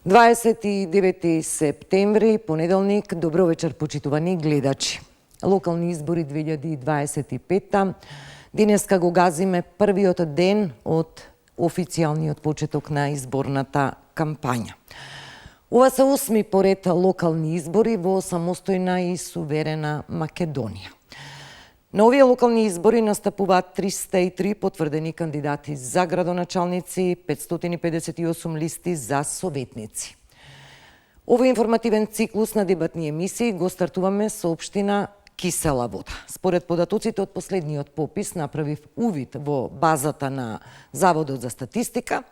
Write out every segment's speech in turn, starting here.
29 септември, понеделник, добро вечер почитувани гледачи. Локални избори 2025. Денеска го газиме првиот ден од официјалниот почеток на изборната кампања. Ова се 8ми поред локални избори во самостојна и суверена Македонија. На овие локални избори настапуваат 303 потврдени кандидати за градоначалници, 558 листи за советници. Овој информативен циклус на дебатни емисии го стартуваме со општина Кисела Вода. Според податоците од последниот попис, направив увид во базата на Заводот за статистика,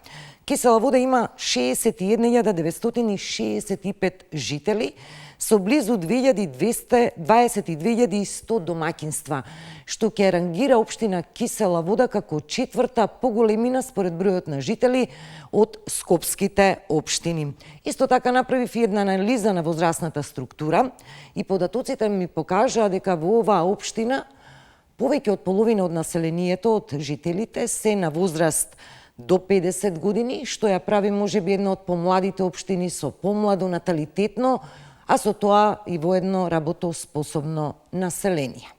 Кисела Вода има 61.965 жители, со близу 22.100 домаќинства, што ќе рангира општина Кисела Вода како четврта по големина според бројот на жители од скопските општини. Исто така направив една анализа на возрастната структура и податоците ми покажаа дека во оваа општина повеќе од половина од населението од жителите се на возраст до 50 години, што ја прави можеби една од помладите општини со помладо наталитетно, а со тоа и воедно работоспособно население.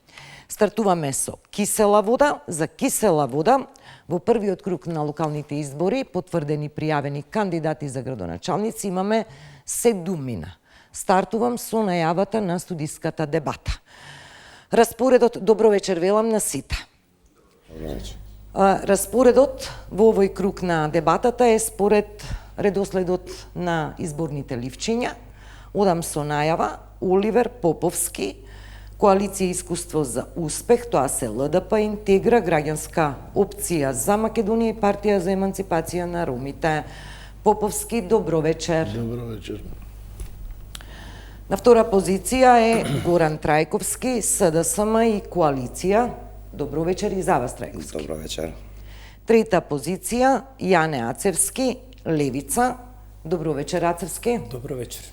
Стартуваме со Кисела Вода. За Кисела Вода во првиот круг на локалните избори, потврдени пријавени кандидати за градоначалници, имаме 7 мина. Стартувам со најавата на студиската дебата. Распоредот, добро вечер велам на сите. Добро вечер. Распоредот во овој круг на дебатата е според редоследот на изборните ливчиња. Одам со најава Оливер Поповски, Коалиција Искуство за успех, тоа се ЛДП, Интегра, Граѓанска опција за Македонија и Партија за еманципација на ромите. Поповски, добро вечер. Добро вечер. На втора позиција е Горан Трајковски, СДСМ и Коалиција. Добро вечер и за вас, Трајковски. Добро вечер. Трета позиција Јане Ацевски, Левица. Добро вечер, Ацевски. Добро вечер.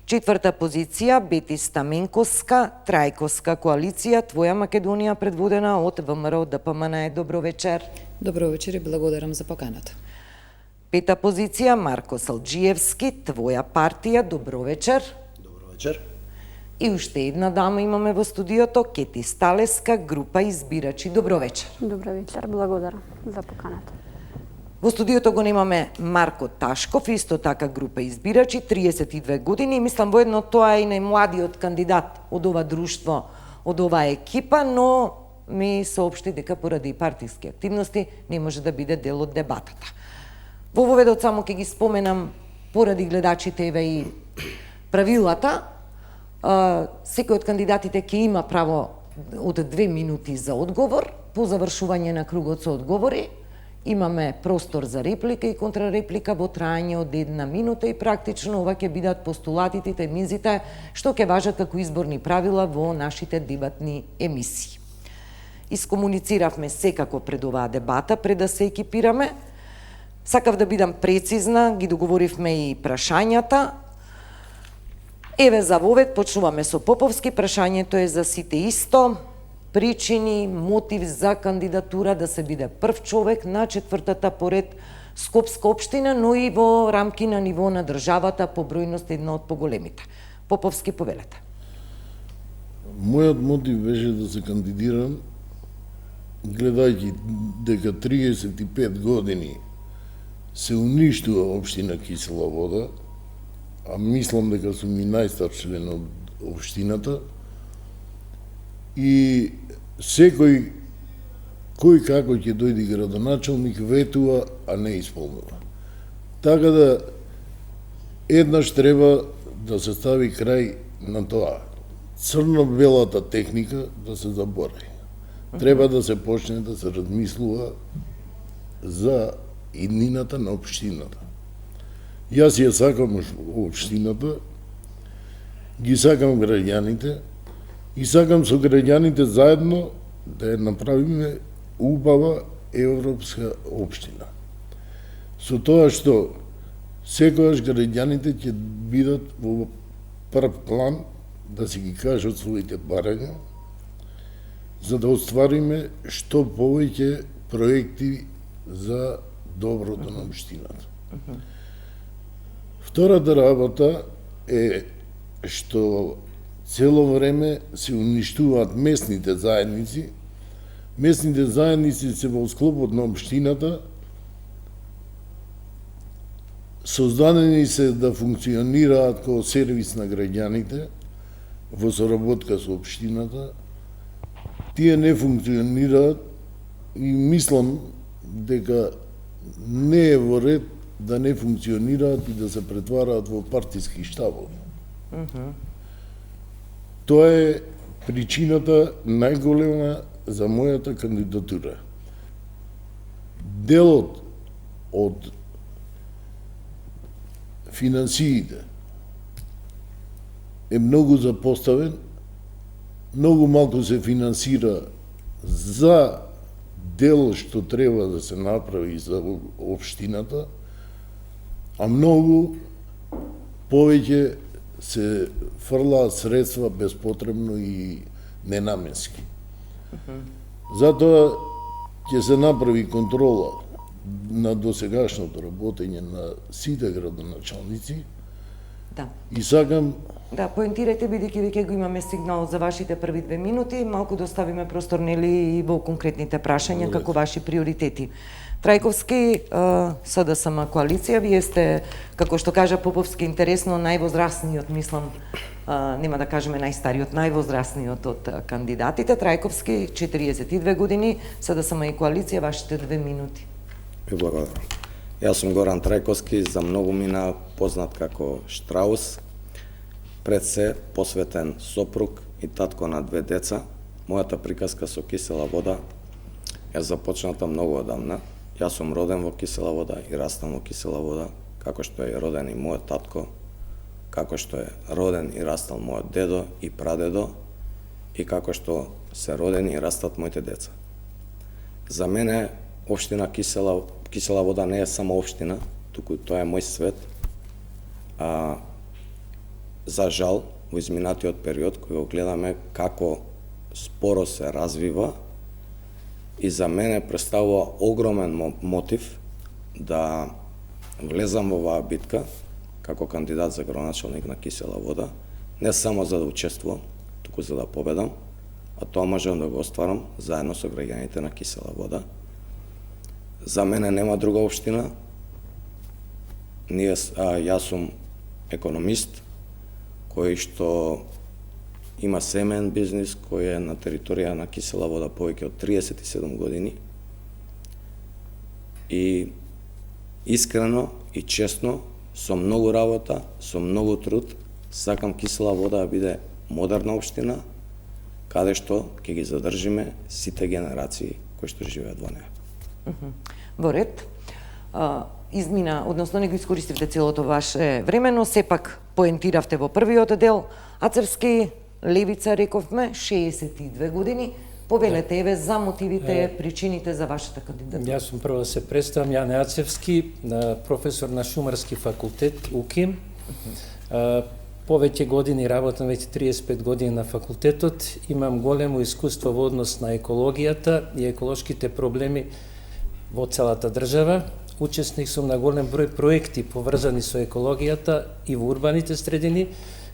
Четврта позиција Бети Стаменковска, Трајковска коалиција, Твоја Македонија, предводена од ВМРО ДПМН. Добро вечер. Добро вечер и благодарам за поканата. Пета позиција Марко Салџиевски, Твоја партија. Добро вечер. Добро вечер. И уште една дама имаме во студиото, Кети Сталеска, група избирачи. Добро вечер. Добро вечер, благодарам за поканата. Во студиото го немаме Марко Ташков, исто така група избирачи, 32 години. Мислам, воедно тоа е и најмладиот кандидат од ова друштво, од оваа екипа, но ми соопшти дека поради партиски активности не може да биде дел од дебатата. Во воведот само ќе ги споменам, поради гледачите, еве и правилата. Секој од кандидатите ќе има право од 2 минути за одговор. По завршување на кругот со одговори, имаме простор за реплика и контрареплика во траење од 1 минута и практично ова ќе бидат постулатите, темизите што ќе важат како изборни правила во нашите дебатни емисии. Искомунициравме секако пред оваа дебата, пред да се екипираме. Сакав да бидам прецизна, ги договоривме и прашањата. Еве за вовед почнуваме со Поповски, прашањето е за сите исто. Причини, мотив за кандидатура да се биде прв човек на четвртата поред Скопска општина, но и во рамки на ниво на државата по бројност една од поголемите. Поповски, повелете. Мојот мотив беше да се кандидирам, гледајќи дека 35 години се уништува општина Кисела Вода, а мислам дека сум и најстар член од општината, и секој кој како ќе дојде градоначалник ветува, а не исполнува. Така да еднаш треба да се стави крај на тоа. Црно-белата техника да се заборави. Треба да се почне да се размислува за иднината на општината. Јас ја сакам општината, ги сакам граѓаните, и сакам со граѓаните заедно да ја направиме убава европска општина. Со тоа што секогаш граѓаните ќе бидат во прв план да си ги кажат своите барања, за да оствариме што повеќе проекти за доброто на општината. Втората работа е што цело време се уништуваат местните заедници. Местните заедници се во склопот на општината, создадени се да функционираат како сервис на граѓаните во соработка со општината. Тие не функционираат и мислам дека не е во ред да не функционираат и да се претвараат во партиски штабови. Тоа е причината најголема за мојата кандидатура. Делот од финансиите е многу запоставен, многу малку се финансира за дел што треба да се направи за општината, а многу повеќе се фрлаат средства безпотребно и ненаменски. Затоа ќе се направи контрола на досегашното работење на сите градоначалници. Да. И сакам Да, поентирајте, бидејќи веќе го имаме сигнал за вашите први 2 минути, малку да оставиме простор нели и во конкретните прашања како ваши приоритети. Трајковски, СДСМ коалиција, вие сте, како што кажа Поповски, интересно највозрастниот, мислам, нема да кажеме најстариот, највозрастниот од кандидатите. Трајковски, 42 години, СДСМ и коалиција, вашите 2 минути. Ви благодарам. Јас сум Горан Трајковски, за многу мина познат како Штраус, пред се посветен сопруг и татко на 2 деца. Мојата приказка со кисела вода е започната многу одамна. Јас сум роден во кисела вода и растам во кисела вода, како што е роден и мојот татко, како што е роден и растал мојот дедо и прадедо, и како што се родени и растат моите деца. За мене општина Кисела вода не е само општина, туку тоа е мој свет. За жал, во изминатиот период, кој го гледаме како споро се развива, и за мене представува огромен мотив да влезам во оваа битка како кандидат за градоначалник на Кисела вода, не само за да учествувам, туку за да победам, а тоа можам да го остварам заедно со граѓаните на Кисела вода. За мене нема друга општина. Јас сум економист, кој што има семеен бизнис, кој е на територија на Кисела вода повеќе од 37 години. И искрено и честно, со многу работа, со многу труд, сакам Кисела вода да биде модерна општина, каде што ќе ги задржиме сите генерации кои што живеат во неа. Во ред, измина, односно не го искористивте целото ваше време, но сепак поентиравте во првиот дел. Ацерски, левица, рековме, 62 години. Повелете еве за мотивите, причините за вашата кандидатура. Јас сум прво да се представам, Јане Ацевски, професор на Шумарски факултет, УКИМ. Повеќе години работам, веќе 35 години на факултетот. Имам големо искуство во однос на екологијата и еколошките проблеми во целата држава. Учесник сум на голем број проекти поврзани со екологијата и во урбаните средини,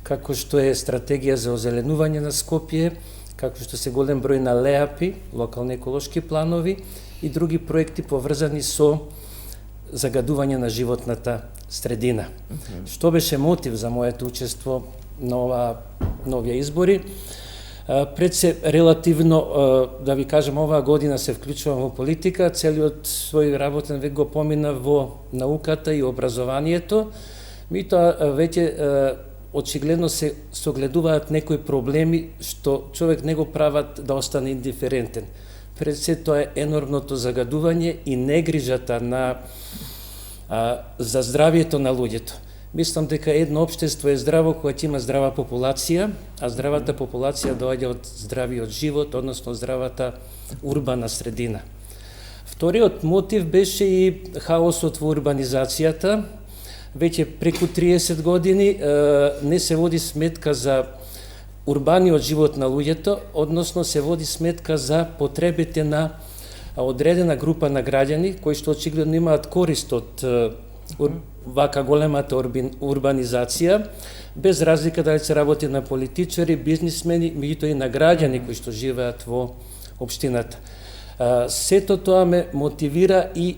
како што е стратегија за озеленување на Скопје, како што се голем број на ЛЕАПи, локални еколошки планови, и други проекти поврзани со загадување на животната средина. Што беше мотив за моето учество на овие избори? Пред се релативно, да ви кажем, оваа година се вклучувам во политика, целиот свој работен век го помина во науката и образованието. Меѓутоа веќе очигледно се согледуваат некои проблеми што човек не го прават да остане индиферентен. Пред се тоа е енормното загадување и негрижата за здравието на луѓето. Мислам дека едно општество е здраво кога ќе има здрава популација, а здравата популација доаѓа од здравиот живот, односно здравата урбана средина. Вториот мотив беше и хаосот во урбанизацијата. Веќе преку 30 години не се води сметка за урбаниот живот на луѓето, односно се води сметка за потребите на одредена група на граѓани кои што очигледно имаат корист од вака големата урбанизација, без разлика дали се работи на политичари, бизнисмени, меѓутоа и на граѓани кои што живеат во општината. Сето тоа ме мотивира и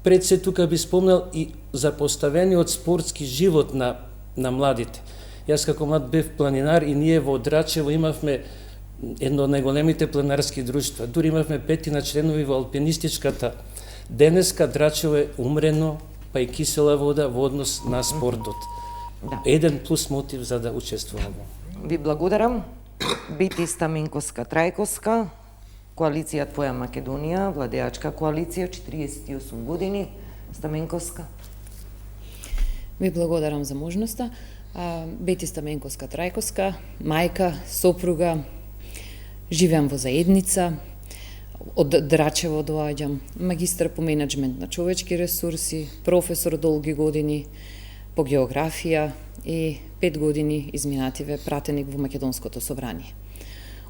пред се тука би спомнал и за поставениот спортски живот на младите. Јас како млад бев планинар и ние во Драчево имавме едно од најголемите планинарски друштва. Дури имавме 5 членови во алпинистичката. Денеска Драчево е умрено, па и кисела вода во однос на спортот. Да. Еден плюс мотив за да учествувам. Ви благодарам. Бити Стаменковска Трајковска, коалиција Твоја Македонија, владеачка коалиција, 48 години. Стаменковска. Ви благодарам за можноста. Бети Стаменковска Трајковска, мајка, сопруга, живеам во заедница, од Драчево доаѓам, магистар по менеджмент на човечки ресурси, професор долги години по географија и 5 години изминативе пратеник во Македонското собрание.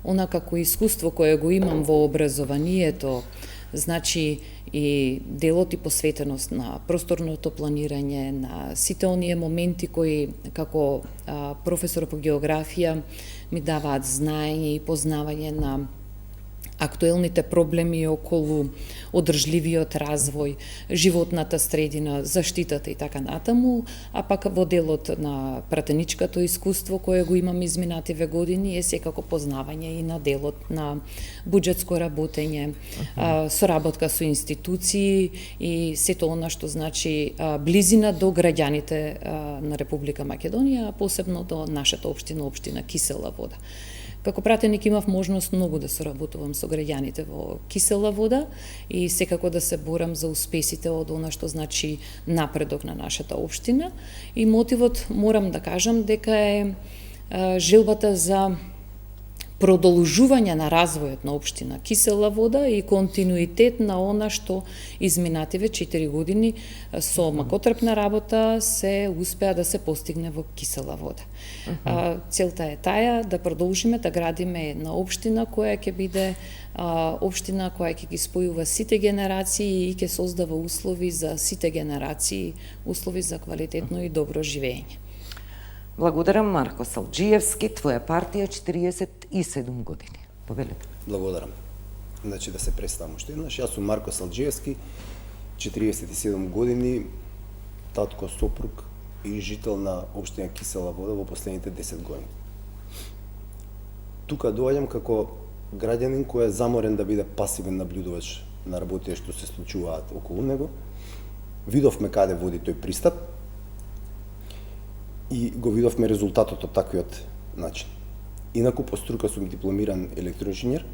Она како искуство кое го имам во образованието, значи и делот и посветеност на просторното планирање, на сите оние моменти кои како професор по географија ми даваат знаење и познавање на актуелните проблеми околу одржливиот развој, животната средина, заштитата и така натаму, а пак во делот на пратеничкото искуство кое го имам изминативе години е секако познавање и на делот на буџетско работење, соработка со институции и сето она што значи близина до граѓаните на Република Македонија, а посебно до нашата општина Кисела вода. Како пратеник имав можност многу да соработувам со граѓаните во Кисела вода и секако да се борам за успесите од она што значи напредок на нашата општина. И мотивот, морам да кажам, дека е желбата за продолжување на развојот на општина Кисела вода и континуитет на она што изминативе 4 години со макотрпна работа се успеа да се постигне во Кисела вода. Целта е таја да продолжиме да градиме една општина која ќе биде општина која ќе ги спојува сите генерации и ќе создава услови за сите генерации, услови за квалитетно и добро живење. Благодарам. Марко Салџиевски, Твоја партија, 47 години. Повелете. Благодарам. Значи да се представам уште еднаш. Јас сум Марко Салџиевски, 47 години, татко, сопруг и жител на општина Кисела вода во последните 10 години. Тука доаѓам како граѓанин кој е заморен да биде пасивен наблюдувач на работите што се случуваат околу него. Видовме каде води тој пристап и го видовме резултатот од таквиот начин. Инаку по струка сум дипломиран електроинженер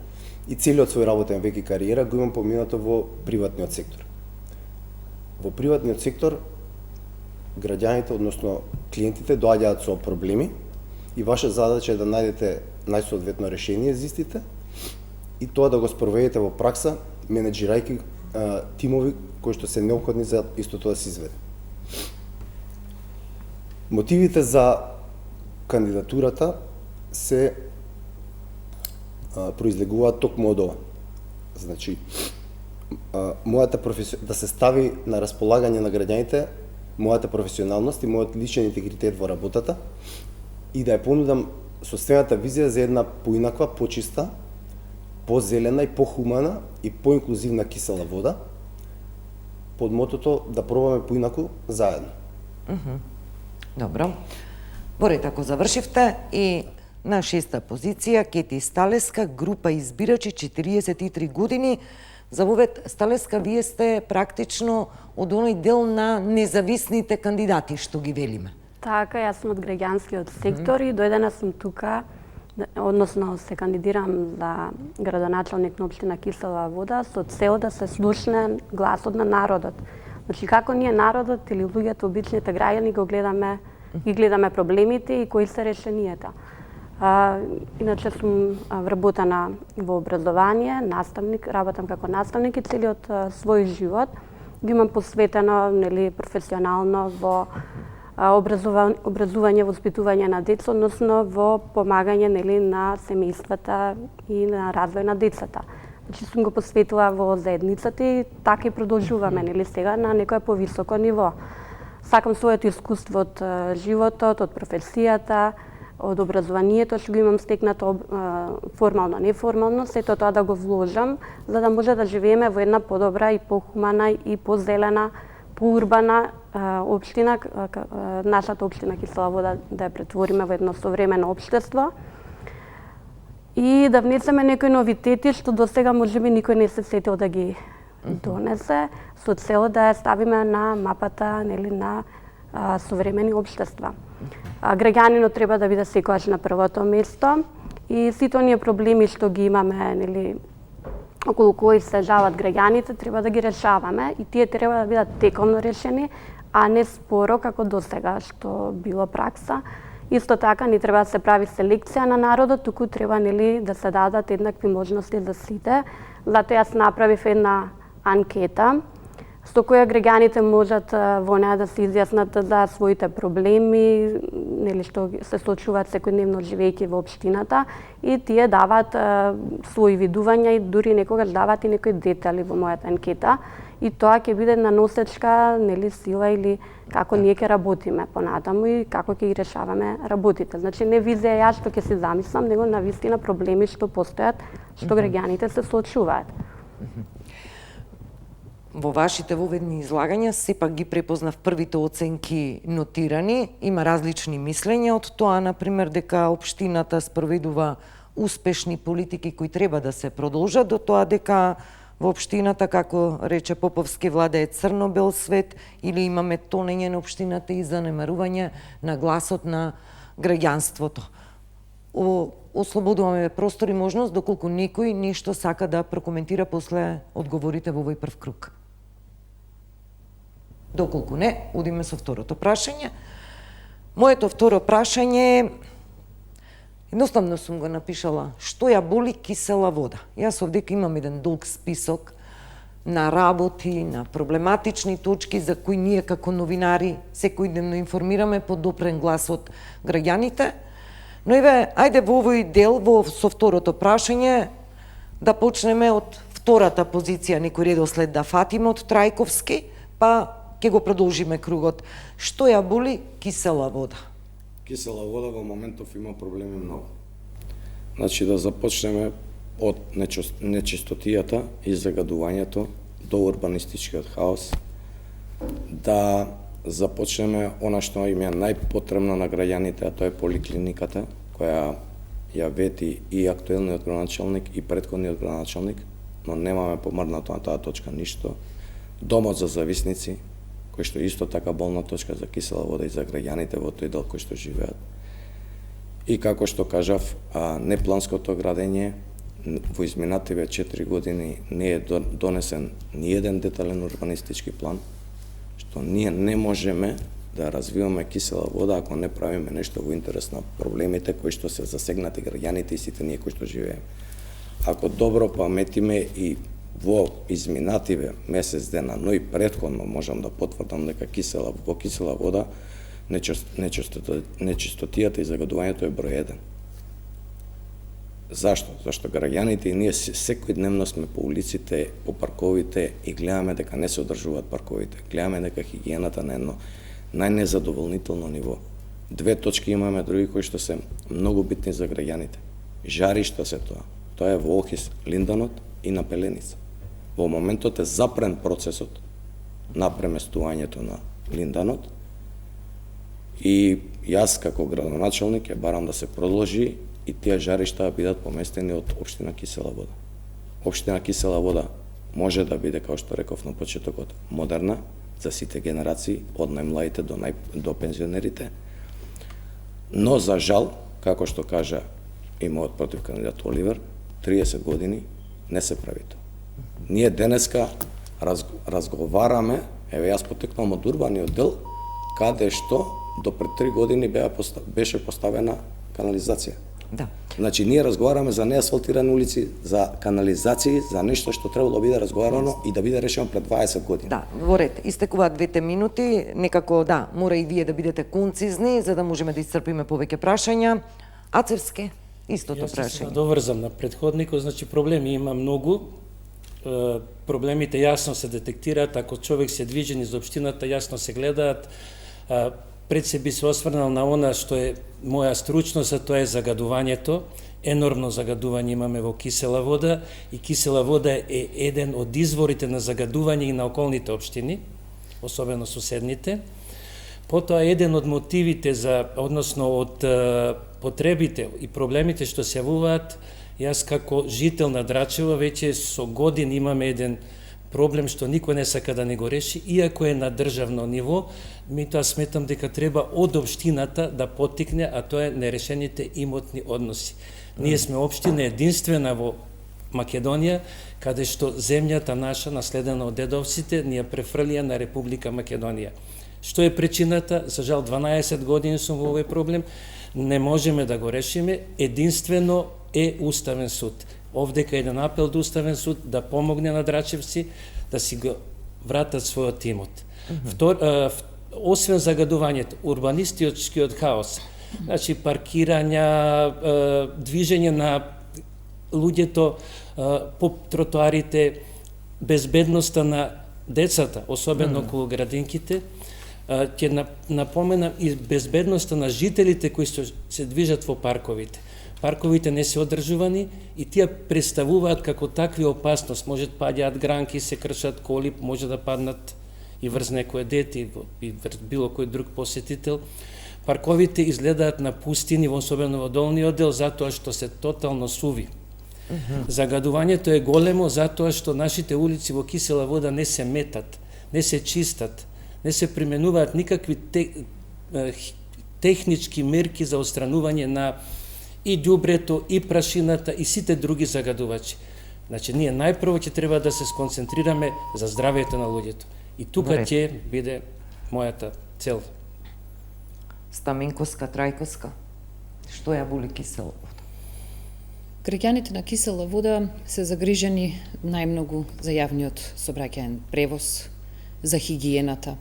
и целиот свој работен век и кариера го имам поминато во приватниот сектор. Во приватниот сектор граѓаните, односно клиентите, доаѓаат со проблеми и ваша задача е да најдете најсоодветно решение за истите и тоа да го спроведете во пракса, менеджирајќи тимови кои што се неопходни за истото да се изведе. Мотивите за кандидатурата се произлегуваат токму од ова. Значи, да се стави на располагање на граѓаните мојата професионалност и мојот личен интегритет во работата и да ја понудам собствената визија за една поинаква, почиста, позелена и похумана и поинклузивна Кисела вода под мотото да пробаме поинаку заедно. Добро. Поред ако завршивте и на 6-та позиција Кети Сталеска, група избирачи, 43 години. За вовет Сталеска, вие сте практично од оној дел на независните кандидати што ги велиме. Така, јас сум од граѓанскиот сектор и дојдена сум тука, односно се кандидирам за градоначалник на општина Кисела вода со цел да се слушне гласот на народот. Значи, како ние народот или луѓето, обичните граѓани, ги гледаме проблемите и кои се решенијата. Иначе сум вработена во образование, наставник, работам како наставник и целиот свој живот ги имам посветено, професионално во образување, воспитување на деца, односно во помагање на семејствата и на развој на децата. Значи сум го посветила во заедницата и така и продолжуваме, нели сега на некое повисоко ниво. Сакам своето искуство од животот, од професијата, од образованието што го имам стекнато формално, неформално, сето тоа да го вложам за да може да живееме во една подобра и похумана и позелена, поурбана општина, нашата општина Кисела Вода да ја претвориме во едно современо општество и да внесеме некои новитети што досега можеби никој не се сетил да ги донесе, со цел да ја ставиме на мапата, нели, на современи општества. Граѓанинот треба да биде секогаш на првото место и сите оние проблеми што ги имаме, нели, околу кои се жават граѓаните, треба да ги решаваме и тие треба да бидат тековно решени, а не споро како досега што било пракса. Исто така не треба да се прави селекција на народот, туку треба, нели, да се дадат еднакви можности за сите. Затоа јас направив една анкета со која граѓаните можат во неа да се изјаснат за своите проблеми, нели, што се соочуваат секојдневно живејќи во општината и тие даваат своји видувања и дури некогаш даваат и некои детали во мојата анкета и тоа ќе биде на носечка, нели, сила или како ние ќе работиме понатаму и како ќе ги решаваме работите. Значи не визија ја што ќе си замислам, него на вистина проблеми што постојат, што граѓаните се соочуваат. Во вашите воведни излагања сепак ги препознав првите оценки нотирани. Има различни мислења од тоа, например, дека општината спроведува успешни политики кои треба да се продолжат, до тоа дека во општината, како рече Поповски, владее црно-бел свет или имаме тонење на општината и занемарување на гласот на граѓанството. Ослободуваме простор и можност доколку некој нешто сака да прокоментира после одговорите во овој прв круг. Доколку не, одиме со второто прашање. Моето второ прашање е, едноставно сум го напишала, што ја боли Кисела Вода. Јас овдека имам еден долг список на работи, на проблематични точки за кои ние како новинари секојдневно информираме под допрен глас од граѓаните. Но еве, ајде во овој дел, со второто прашање, да почнеме од втората позиција, некој редослед да фатиме од Трајковски, па ќе го продолжиме кругот. Што ја боли Кисела Вода? Кисела Вода во моментов има проблеми многу. Значи да започнеме од нечистотијата и загадувањето до урбанистичкиот хаос, да започнеме она што им е најпотребно на граѓаните, а тоа е поликлиниката, која ја вети и актуелниот градоначалник и претходниот градоначалник, но немаме помрднато на таа точка ништо. Домот за зависници, кој што е исто така болна точка за Кисела Вода и за граѓаните во тој дел кој што живеат. И како што кажав, непланското градење во изминативе 4 години не е донесен ни еден детален урбанистички план, што ние не можеме да развиваме Кисела Вода ако не правиме нешто во интерес на проблемите кои што се засегнати граѓаните и сите ние кои што живееме. Ако добро паметиме и во изминативе месец дена, но и претходно можам да потврдам дека во Кисела Вода нечистотијата и загадувањето е број 1. Зашто? Зашто граѓаните и ние секојдневно сме по улиците, по парковите и гледаме дека не се одржуваат парковите. Гледаме дека хигиената на едно најнезадоволнително ниво. 2 точки имаме други кои што се многу битни за граѓаните. Жаришта се тоа. Тоа е во Охис, Линданот и на Пеленица. Во моментот е запрен процесот на преместувањето на Линданот и јас како градоначалник ќе барам да се продолжи и тие жаришта да бидат поместени од општина Кисела Вода. Општина Кисела Вода може да биде, како што реков на почетокот, модерна за сите генерации, од најмладите до пензионерите, но за жал, како што кажа и мојот против кандидат Оливер, 30 години не се прави тоа. Ние денеска разговараме, еве јас потекнувам од урбаниот дел, каде што до пред 3 години беше поставена канализација. Да. Значи, ние разговараме за неасфалтирани улици, за канализации, за нешто што требало да биде разговарано и да биде решено пред 20 години. Да, во ред, истекуваат 2 минути, некако, да, мора и вие да бидете концизни, за да можеме да исцрпиме повеќе прашања. Ацевски, истото прашање. Јас се доврзам на претходникот, значи проблеми има многу, проблемите јасно се детектираат, ако човек се движи низ општината, јасно се гледаат. Пред се би се осврнал на она што е моја стручност, а тоа е загадувањето. Енормно загадување имаме во кисела вода и кисела вода е еден од изворите на загадување и на околните општини, особено суседните. Потоа еден од мотивите односно од потребите и проблемите што се јавуваат, јас како жител на Драчево веќе со години имаме еден проблем што никој не сака да не го реши, иако е на државно ниво, тоа сметам дека треба од општината да потикне, а тоа е нерешените имотни односи. Ние сме општина единствена во Македонија, каде што земјата наша, наследена од дедовците, ни ја префрлија на Република Македонија. Што е причината? За жал 12 години сум во овој проблем, не можеме да го решиме, единствено е Уставен суд. Овдека еден апел до Уставен суд да помогне на драчевци да си го вратат својот имот. Освен загадувањето, урбанистичкиот хаос, значи паркирања, движење на луѓето по тротоарите, безбедноста на децата, особено околу градинките, ќе напоменам и безбедноста на жителите кои се движат во парковите. Парковите не се одржувани и тие представуваат како такви опасност. Може да паѓаат гранки, се кршат коли, може да паднат и врз некое дете и врз било кој друг посетител. Парковите изгледаат напустини, особено во долниот дел, затоа што се тотално суви. Загадувањето е големо затоа што нашите улици во кисела вода не се метат, не се чистат, не се применуваат никакви технички мерки за отстранување на и ѓубрето, и прашината, и сите други загадувачи. Значи, ние најпрво ќе треба да се сконцентрираме за здравјето на луѓето. И тука ќе биде мојата цел. Стаменковска, Трајковска, што ја боли кисела вода? Граѓаните на кисела вода се загрижени најмногу за јавниот сообраќајен превоз, за хигиената.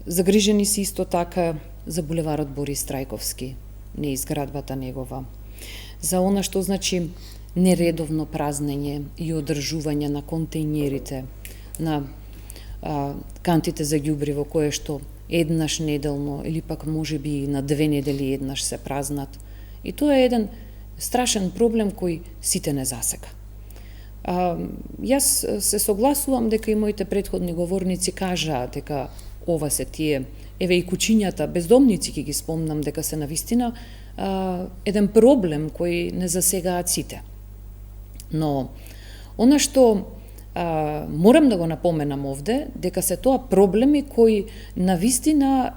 Загрижени си исто така за булеварот Борис Трајковски, неизградбата негова, за она што значи нередовно празнење и одржување на контејнерите, на кантите за ѓубриво кое што еднаш неделно или пак можеби и на 2 недели еднаш се празнат. И тоа е еден страшен проблем кој сите не засега. Јас се согласувам дека и моите претходни говорници кажаа дека ова се тие, еве и кучињата, бездомници ќе ги спомнам дека се навистина еден проблем кој не засегаат сите. Но она што морам да го напоменам овде, дека се тоа проблеми кои навистина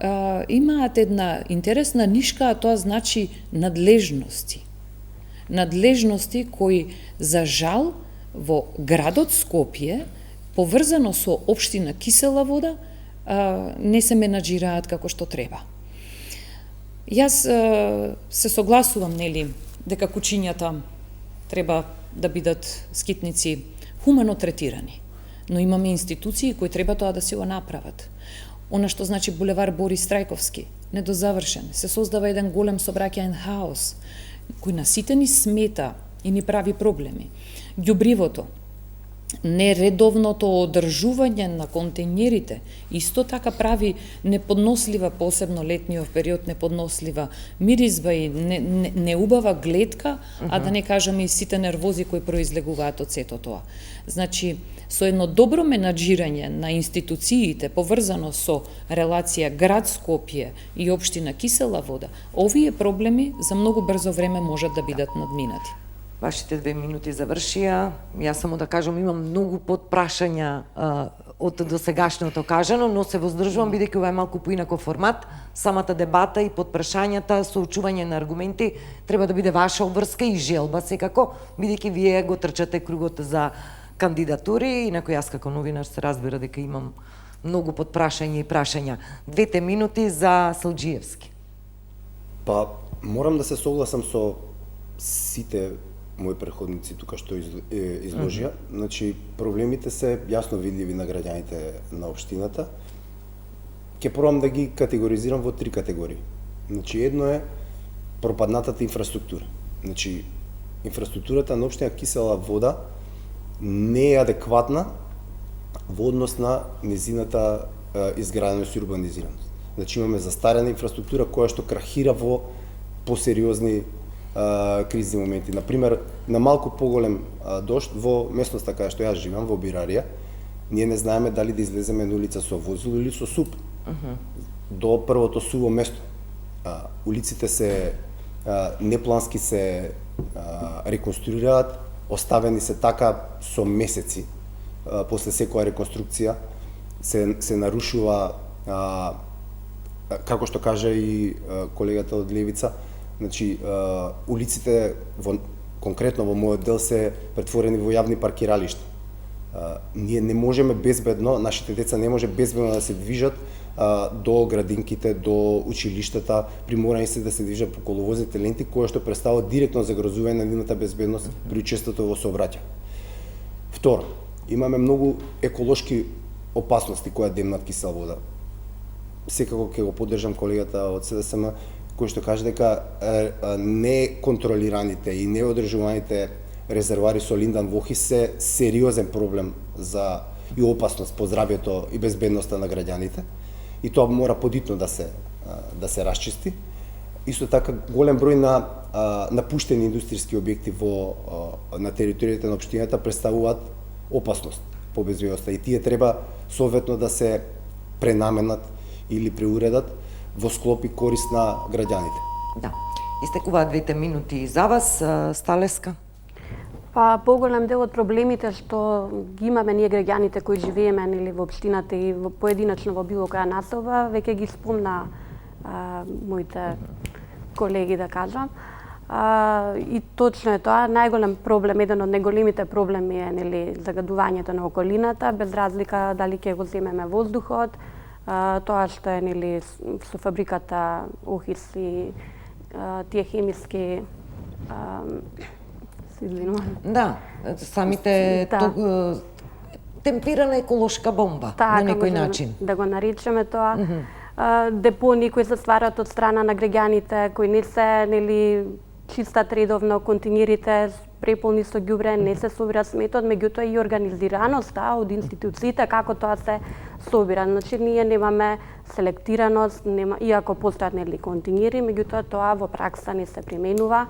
имаат една интересна нишка, а тоа значи надлежности. Надлежности кои за жал во градот Скопје, поврзано со општина Кисела вода, не се менаџираат како што треба. Јас се согласувам, нели, дека кучињата треба да бидат скитници хумано третирани, но имаме институции кои треба тоа да се го направат. Она што значи булевар Борис Трајковски, недозавршен, се создава еден голем сообраќајен хаос, кој на сите ни смета и ни прави проблеми. Ѓубривото, нередовното одржување на контејнерите исто така прави неподнослива, посебно летниот период, неподнослива миризба и неубава гледка, а да не кажеме и сите нервози кои произлегуваат од сето тоа. Значи, со едно добро менаџирање на институциите поврзано со релација град Скопје и општина Кисела вода, овие проблеми за многу брзо време можат да бидат надминати. Вашите 2 минути завршија. Јас само да кажам, имам многу подпрашања од досегашното кажано, но се воздржувам бидејќи ова е малку поинаков формат. Самата дебата и подпрашањата, соочување на аргументи треба да биде ваша обврска и желба секако, бидејќи вие го трчате кругот за кандидатури, инаку јас како новинар се разбира дека имам многу подпрашања и прашања. 2 минути за Салџиевски. Па, морам да се согласам со сите мои преходници тука што изложија. Значи, проблемите се јасно видливи на граѓаните на општината. Ќе пробам да ги категоризирам во 3 категории. Значи, едно е пропаднатата инфраструктура. Значи, инфраструктурата на општина Кисела вода не е адекватна во однос на незината изграденост и урбанизираност. Значи имаме застарена инфраструктура која што крахира во посериозни кризни моменти. Например, на малку поголем дожд во местноста каја што јас живеам, во Бирарија, ние не знаеме дали да излеземе на улица со возило или со суп. До првото суво место. Улиците се неплански се реконструираат, оставени се така со месеци после секоја реконструкција, се нарушува, како што кажа и колегата од Левица, значи улиците конкретно во мојот дел се претворени во јавни паркиралишта. Ние не можеме безбедно, нашите деца не може безбедно да се движат до градинките, до училиштата, приморани се да се движат по коловозните ленти, кои што представуваат директно загрозување на нивната безбедност при учеството во сообраќај. Второ, имаме многу еколошки опасности кои демнат кисела вода. Секако ќе го поддржам колегата од СДСМ кој што каже дека неконтролираните и неодржуваните резервоари со линдан вохис се сериозен проблем за и опасност по здравјето и безбедноста на граѓаните. И тоа мора подитно да се расчисти. Исто така голем број на напуштени индустријски објекти на територијата на општината представуваат опасност по безбедноста и тие треба советно да се пренаменат или преуредат во склоп и корист на граѓаните. Да. Истекуваат 2 минути за вас, Сталеска. Па поголем дел од проблемите што ги имаме ние граѓаните кои живееме нели во општината и поединачно во било која населба, веќе ги спомна моите колеги да кажам. И точно е тоа, најголем проблем, еден од најголемите проблеми е нели загадувањето на околината, без разлика дали ќе го земеме воздухот, тоа што е нели со фабриката ОХИС и тие хемиски Да, самите темпирана еколошка бомба на некој начин. Да го наречеме тоа. Депони кои се стварат од страна на граѓаните, кои не се нели чистат редовно, континерите преполни со ѓубре, не се собира сметот, меѓутоа и организираноста од институциите како тоа се собира. Значи ние немаме селектираност, иако постојат нели континери, меѓутоа тоа во пракса не се применува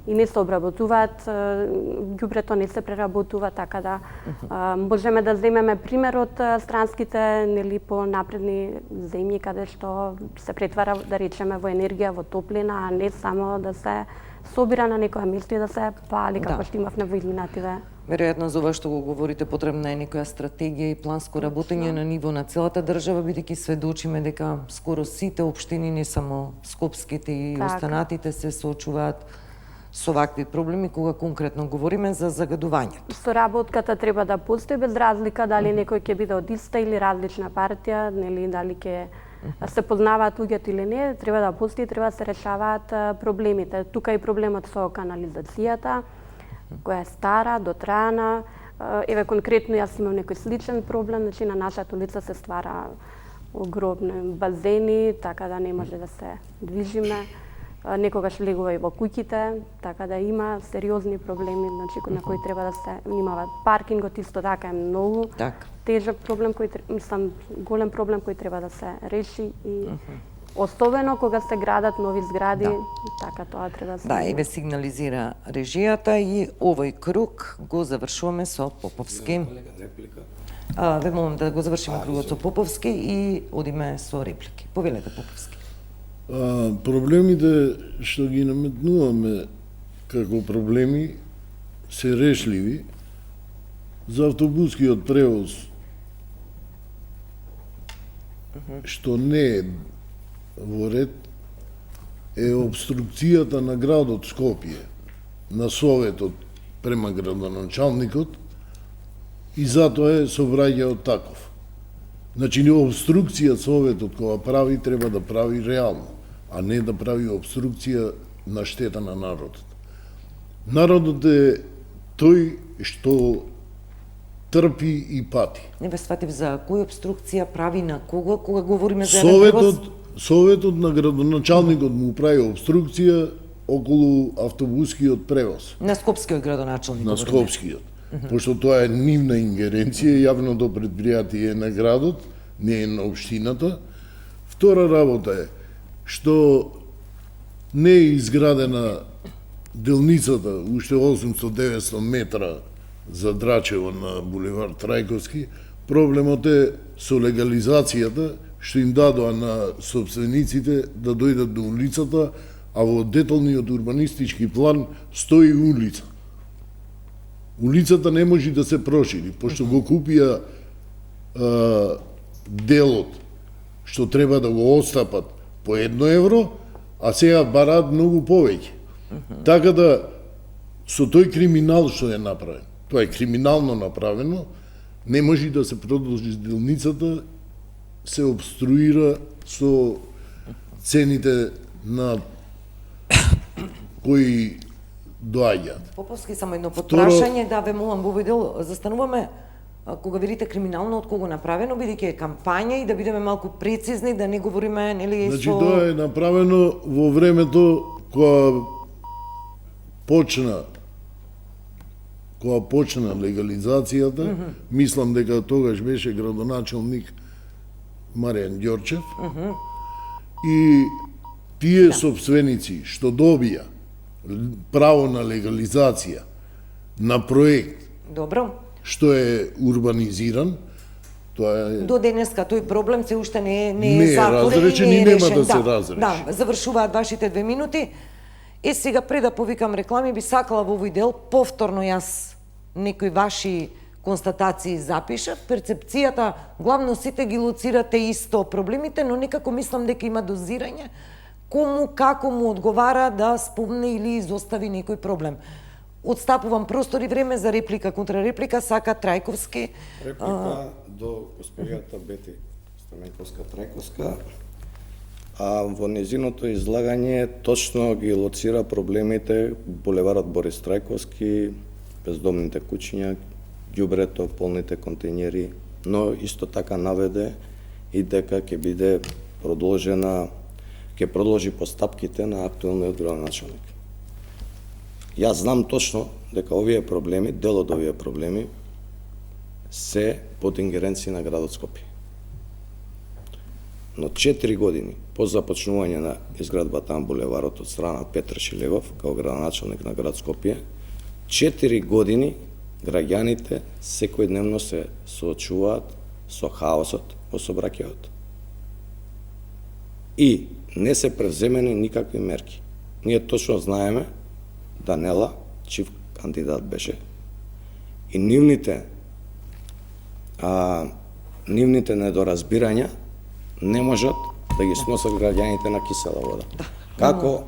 и не се обработуваат, ѓубрето не се преработува, така да можеме да земеме пример од странските нели понапредни земји каде што се претвара, да речеме, во енергија, во топлина, а не само да се собира на некоја место и да се пали, како што имавме во изминативе. Веројатно за ова што го говорите потребна е некоја стратегија и планско работење на ниво на целата држава, бидејќи сведочиме дека скоро сите општини, не само скопските и останатите, се соочуваат со вакви проблеми кога конкретно говориме за загадувањето. Соработката треба да постои без разлика дали некој ќе биде од иста или различна партија, нели дали ќе се познаваат луѓето или не, треба да постои, треба да се решаваат проблемите. Тука е проблемот со канализацијата, која е стара, дотраена. Еве конкретно јас имам некој сличен проблем, значи на нашата улица се ствара огромни базени, така да не може да се движиме. Некогаш влегува и во куќите, така да има сериозни проблеми, значи на кои треба да се внимава. Паркингот исто така е многу тежок проблем, голем проблем кој треба да се реши и особено кога се градат нови згради, така тоа треба да се. Да, еве сигнализира режијата и овој круг го завршуваме со Поповски. Ве молам да го завршиме кругот со Поповски и одиме со реплики. Повелете, Поповски. Проблемите што ги наметнуваме како проблеми се решливи. За автобускиот превоз што не е во ред е обструкцијата на градот Скопје, на Советот према градоначалникот и затоа е сообраќајот таков. Значи, обструкција Советот кога прави, треба да прави реално, а не да прави обструкција на штета на народот. Народот е тој што трпи и пати. Не ве сватив за која обструкција прави на кого, кога говориме за превоз? Советот на градоначалникот му прави обструкција околу автобускиот превоз. На скопскиот градоначалник. На скопскиот. пошто тоа е нивна ингеренција, јавното предпријатие е на градот, не е на општината. Втора работа е што не е изградена делницата уште 800-900 метра за Драчево на булевар Трајковски. Проблемот е со легализацијата што им дадоа на собствениците да дојдат до улицата, а во деталниот урбанистички план стои улица. Улицата не може да се прошири, пошто го купија делот што треба да го отстапат по 1 евро, а сега бараат многу повеќе. Така да, со тој криминал што е направен, тоа е криминално направено, не може да се продолжи делницата, се обструира со цените на кои доаѓаат. Поповски, само едно потпрашање, да ве молам во овој дел застануваме кога велите криминално од кого направено, бидејќи е кампања и да бидеме малку прецизни, да не говориме, нели, Значи, тоа е направено во времето кога почна легализацијата, мислам дека тогаш беше градоначелник Маријан Ѓорчев, и тие собственици што добија право на легализација на проект Добро. што е урбанизиран, тоа е... До денеска тој проблем се уште не Не е е затворен разрешен не и е нема решен. да се разреши. Да, завршуваат вашите 2 минути. Сега пред да повикам реклами, би сакала во овој дел повторно јас некои ваши констатации запишав. Перцепцијата, главно сите ги лоцирате исто проблемите, но некако мислам дека има дозирање кому како му одговара да спомне или изостави некој проблем. Отстапувам простор и време за реплика, контрареплика, сака Трајковски. Реплика до госпоѓата Бети Стаменковска Трајковска. А во незиното излагање точно ги лоцира проблемите булеварот Борис Трајковски, бездомните куќиња, ѓубрето, полните контејнери, но исто така наведе и дека ќе продолжи постапките на актуелниот градоначелник. Јас знам точно дека овие проблеми, дел од овие проблеми, се под ингеренција на градот Скопје. Но 4 години по започнување на изградбата на булеварот од страна Петар Шилегов, као градоначелник на град Скопје, 4 години граѓаните секојдневно се соочуваат со хаосот во сообраќајот. И не се превземени никакви мерки. Ние точно знаеме Данела, чив кандидат беше, и нивните недоразбирања не можат да ги сносат граѓаните на кисела вода. Како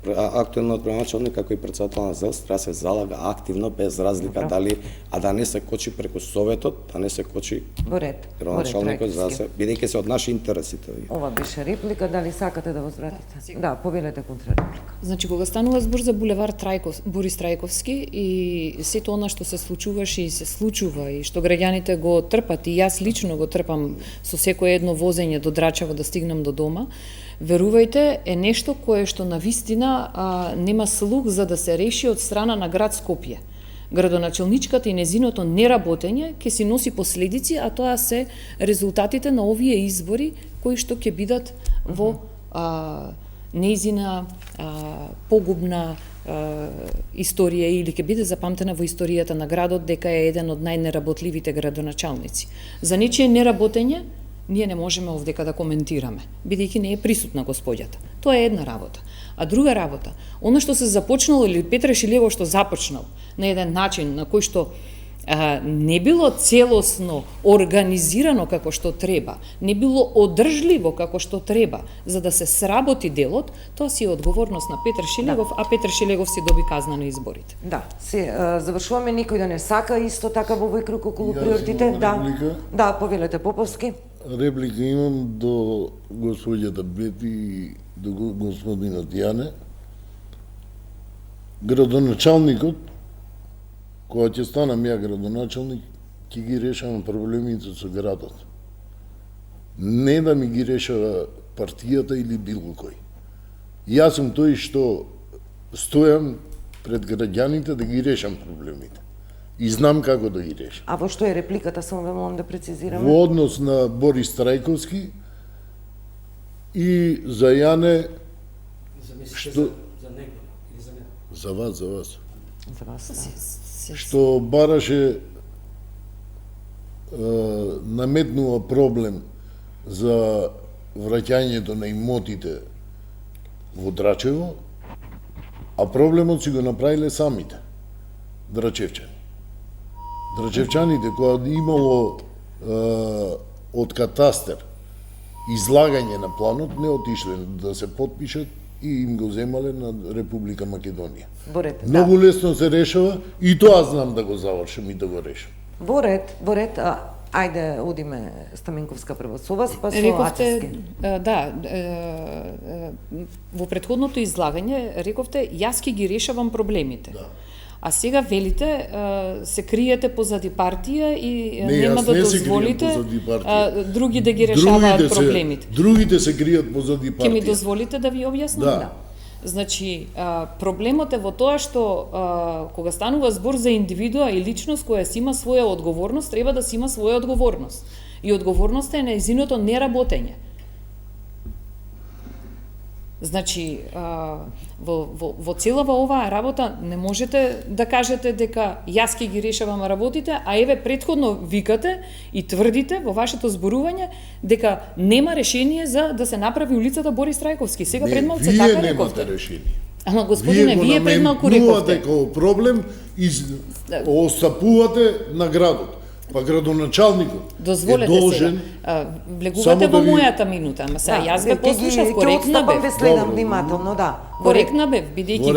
актуелниот градоначелник, како и претседател на ЗЕЛС, треба се залага активно, без разлика дали, а да не се кочи преку Советот, да не се кочи градоначелникот, за да се, бидејќи се од наши интересите. Ова беше реплика, дали сакате да возвратите? Да, повелете контрареплика. Значи, кога станува збор за булевар Борис Трајковски и сето она што се случуваше и се случува и што граѓаните го трпат, и јас лично го трпам со секое едно возење до Драчево да стигнам до дома, верувајте, е нешто кое што навистина нема слух за да се реши од страна на град Скопје. Градоначелничката и незиното неработење ќе си носи последици, а тоа се резултатите на овие избори кои што ќе бидат во неизина погубна историја или ќе биде запамтена во историјата на градот дека е еден од најнеработливите градоначалници. За нечие неработење ние не можеме овдека да коментираме, бидејќи не е присутна господјата. Тоа е една работа. А друга работа, она што се започнало или Петар Шилегов што започнал на еден начин на кој што не било целосно организирано како што треба, не било одржливо како што треба за да се сработи делот, тоа си е одговорност на Петар Шилегов, а Петар Шилегов си доби казна на изборите. Да, се завршуваме, никој да не сака исто така во овој круг околу приоритет. Да, повелете Поповски. Реплика имам до господјата Бети и до господинот Јане. Градоначалникот, кога ќе станам ја градоначалник, ќе ги решавам проблемите со градот. Не да ми ги решава партијата или било кој. Јас сум тој што стојам пред граѓаните да ги решам проблемите. и знам како да ги решам. А во што е репликата, само ве молам да прецизираме? Во однос на Борис Трајковски и за Јане, што за него или за мене? за вас, За вас, да. што бараше наметнува проблем за враќањето на имотите во Драчево, а проблемот си го направиле самите драчевчани. Драчевчаните, кога имало од катастер излагање на планот, не отишле да се потпишат и им го земале на Република Македонија. Во ред, Многу лесно се решава и тоа знам да го завршам и да го решам. Во ред, ајде одиме Стаменковска прво со вас, па со Рековте, Ацевски. во претходното излагање рековте, јас ќе ги решавам проблемите. Да. А сега велите, се криете позади партија и нема да дозволите други да ги решаваат проблемите. Другите се кријат позади партија. Ќе ми дозволите да ви објаснам? Да. Значи, проблемот е во тоа што кога станува збор за индивидуа и личност која си има своја одговорност, треба да си има своја одговорност. И одговорноста е нејзиното неработење. Значи, во целава оваа работа не можете да кажете дека јас ќе ги решавам работите, а еве претходно викате и тврдите во вашето зборување дека нема решение за да се направи улицата Борис Трајковски. Сега пред малце така Вие рековте. немате решение. Ама господине, вие пред малку рековте. Вие го проблем и остапувате на градот. Па градоначалникот дозволете е должен сега. Влегувате во мојата минута, ама сега јас ве послушав, коректна бев. Ве следам внимателно, да. Коректна бев, бидејќи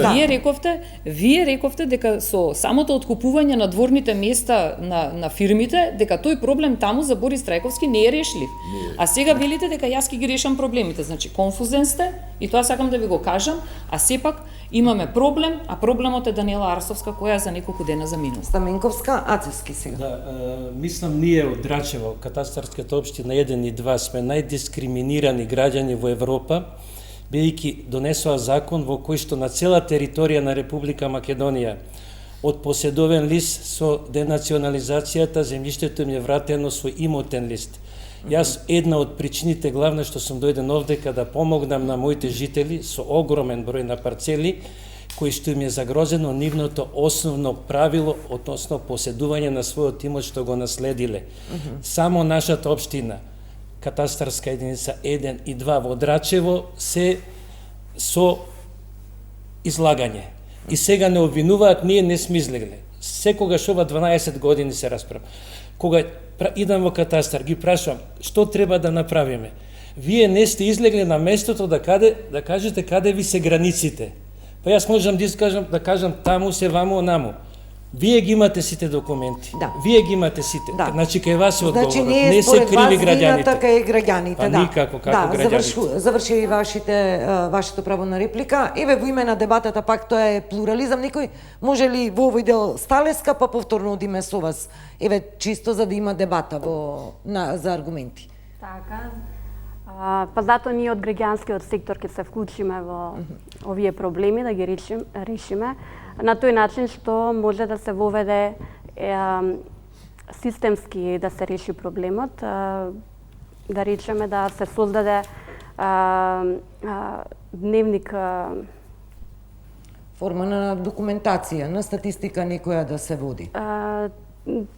вие рековте дека со самото откупување на дворните места на фирмите, дека тој проблем таму за Борис Трајковски не е решлив. А сега велите дека јас ќе ги решам проблемите. Значи конфузен сте и тоа сакам да ви го кажам, а сепак имаме проблем, а проблемот е Даниела Арсовска која за неколку дена заминува. Стаменковска, Ацевски сега. Да, мислам ние од Драчево, катастарската општина 1 и 2 сме најдискриминирани граѓани во Европа, бидејќи донесоа закон во кој што на цела територија на Република Македонија од поседовен лист со денационализацијата земјиштето им е вратено со имотен лист. Јас една од причините главна што сум дојден овдека да помогнам на моите жители со огромен број на парцели кои што им е загрозено нивното основно правило, односно поседување на својот имот што го наследиле. Само нашата општина, катастарска единица 1 и 2 во Драчево се со излагање. И сега не обвинуваат, ние не сме излегле. Секогаш ова 12 години се расправа. Кога идам во катастар, ги прашувам, што треба да направиме? Вие не сте излегле на местото да кажете каде ви се границите. Па јас можам да кажам таму се, ваму, наму. Вие ги имате сите документи. Да. Вие ги имате сите. Да. Значи кај вас е одговорот. Значи не се криви граѓаните. Така е граѓаните, па, да. никако како граѓаните. Заврши и вашето право на реплика. Еве во име на дебатата пак тоа е плурализам. Некој може ли во овој дел сталеска па повторно одиме со вас? Еве чисто за да има дебата за аргументи. Така. Па затоа ние од граѓанскиот сектор ќе се вклучиме во овие проблеми да ги решиме на тој начин што може да се воведе системски да се реши проблемот, да речеме да се создаде дневник, форма на документација, на статистика некоја да се води.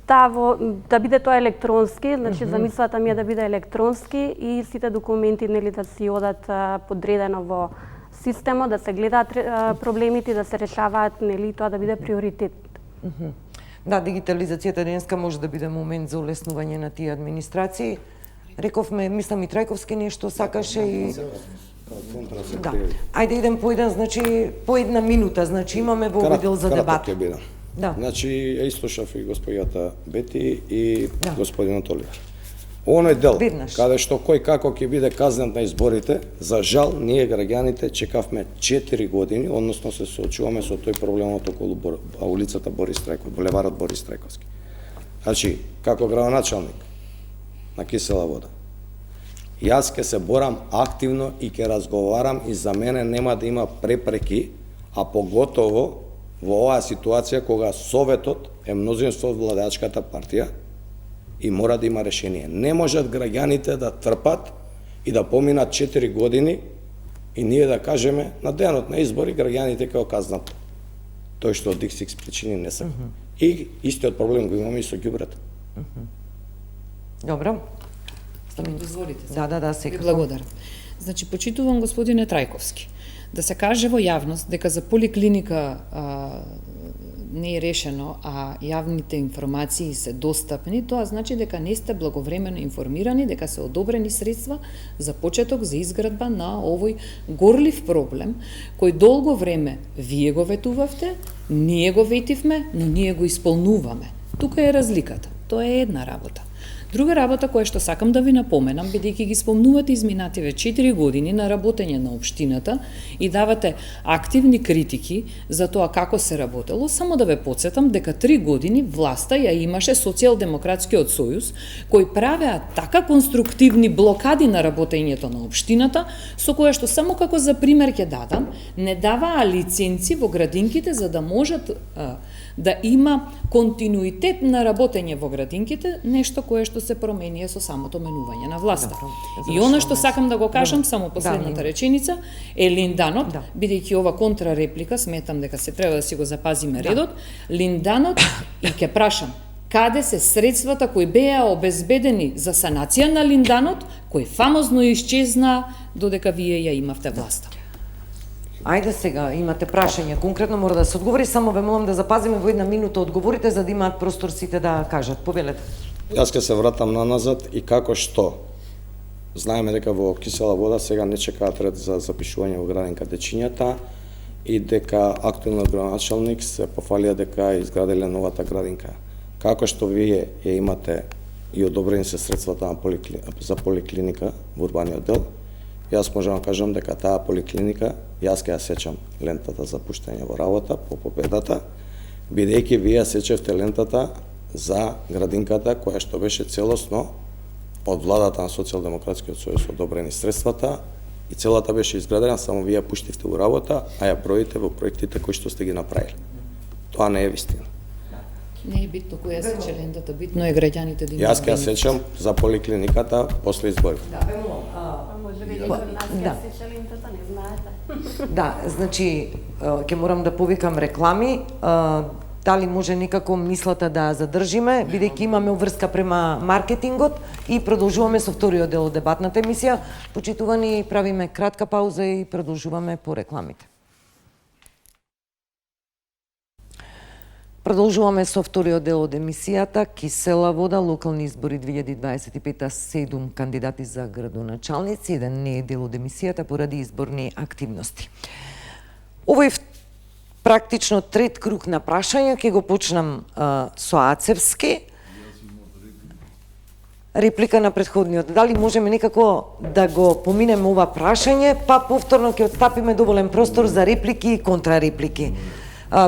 Да биде тоа електронски, значи замислата ми е да биде електронски и сите документи нели да си одат подредено во системот, да се гледаат проблемите, да се решаваат, нели тоа да биде приоритет. Да, дигитализацијата денеска може да биде момент за олеснување на тие администрации. Рековме, мислам и Трајковски нешто сакаше и да. Ајде идем по еден, значи по една минута, значи имаме во овој дел за дебат. Да. Значи, ја изслушав и господјата Бети и господинот Оливер. Оној дел, каде што кој како ќе биде казнет на изборите, за жал, ние граѓаните чекавме 4 години, односно се соочуваме со тој проблемот околу улицата Борис Трајковски, булеварот Борис Трајковски. Значи, како градоначалник на Кисела вода, јас ќе се борам активно и ќе разговарам и за мене нема да има препреки, а поготово во оваа ситуација кога Советот е мнозинство од владеачката партија и мора да има решение. Не можат граѓаните да трпат и да поминат 4 години и ние да кажеме на денот на избори граѓаните ќе оказнат тој што од XX причини не сака. И истиот проблем го имаме и со ѓубрето. Добро. Дозволите. Да, Ви секако. благодарам. Значи, почитувам господине Трајковски, да се каже во јавност дека за поликлиника не е решено, а јавните информации се достапни, тоа значи дека не сте благовремено информирани дека се одобрени средства за почеток за изградба на овој горлив проблем, кој долго време вие го ветувавте, ние го ветивме, но ние го исполнуваме. Тука е разликата. Тоа е една работа. Друга работа која што сакам да ви напоменам, бидејќи ги спомнувате изминативе 4 години на работење на општината и давате активни критики за тоа како се работело, само да ве потсетам дека 3 години власта ја имаше Социјалдемократскиот сојуз, кој правеа така конструктивни блокади на работењето на општината, со која што само како за пример ќе дадам, не даваа лиценци во градинките за да можат да има континуитет на работење во градинките, нешто кое што се променија со самото менување на власта. И она што сакам да го кажам, само последната реченица, е линданот, бидејќи ова контрареплика, сметам дека се треба да си го запазиме редот, линданот, и ќе прашам, каде се средствата кои беа обезбедени за санација на линданот, кој фамозно исчезна додека вие ја имавте власта? Ајде сега, имате прашање, конкретно мора да се одговори, само ве молам да запазиме во 1 минута одговорите за да имаат простор сите да кажат. Повелете. Јас ќе се вратам наназад и како што знаеме дека во Кисела вода сега не чекаат ред за запишување во градинка дечињата и дека актуелниот градоначалник се пофалија дека е изграделе новата градинка. Како што вие ја имате и одобрени се средствата за поликлиника во урбаниот дел, јас можам да кажам дека таа поликлиника, јас ќе ја сечам лентата за пуштање во работа по победата, бидејќи вие ја сечевте лентата за градинката која што беше целосно од владата на Социјалдемократскиот сојуз одобрени средствата и целата беше изградена, само вие ја пуштивте во работа, а ја броите во проектите кои што сте ги направиле. Тоа не е вистина. Не е битно која сече лентата, битно е граѓаните да имаат. Јас ќе ја сечам за поликлиниката после избори. Може би некој од нас ќе сече лентата, не знаете. Да, значи, ќе морам да повикам реклами, дали може некако мислата да задржиме, бидејќи имаме врска према маркетингот и продолжуваме со вториот дел од дебатната емисија. Почитувани, правиме кратка пауза и продолжуваме по рекламите. Продолжуваме со вториот дел од емисијата Кисела вода, локални избори 2025, 7 кандидати за градоначалници, еден не е дел од емисијата поради изборни активности. Овој практично трет круг на прашања ќе го почнам со Ацевски. Реплика на претходниот. Дали можеме некако да го поминеме ова прашање, па повторно ќе отстапиме доволен простор за реплики и контрареплики.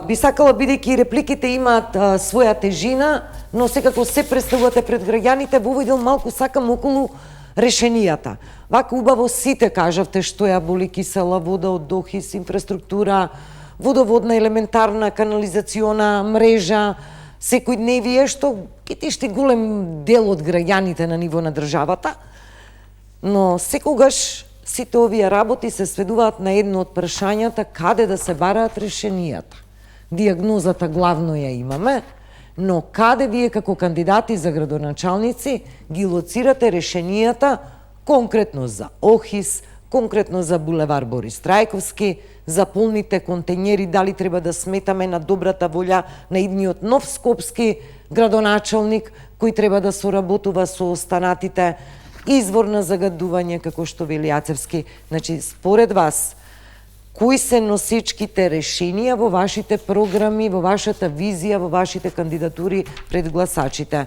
Би сакала, бидејќи репликите имаат своја тежина, но секако се представувате пред граѓаните, во овој дел малку сакам околу решенијата. Вака убаво сите кажавте што ја боли Кисела вода од ОХИС, инфраструктура, водоводна, елементарна, канализациона мрежа, секојдневие, што ги тишти голем дел од граѓаните на ниво на државата, но секогаш сите овие работи се сведуваат на едно од прашањата каде да се бараат решенијата. Диагнозата главно ја имаме, но каде вие како кандидати за градоначалници ги лоцирате решенијата конкретно за ОХИС, конкретно за булевар Борис Трајковски, за полните контењери, дали треба да сметаме на добрата волја на идниот нов скопски градоначалник, кој треба да соработува со останатите, извор на загадување, како што вели Ацевски. Значи, според вас, кои се носичките решенија во вашите програми, во вашата визија, во вашите кандидатури пред гласачите?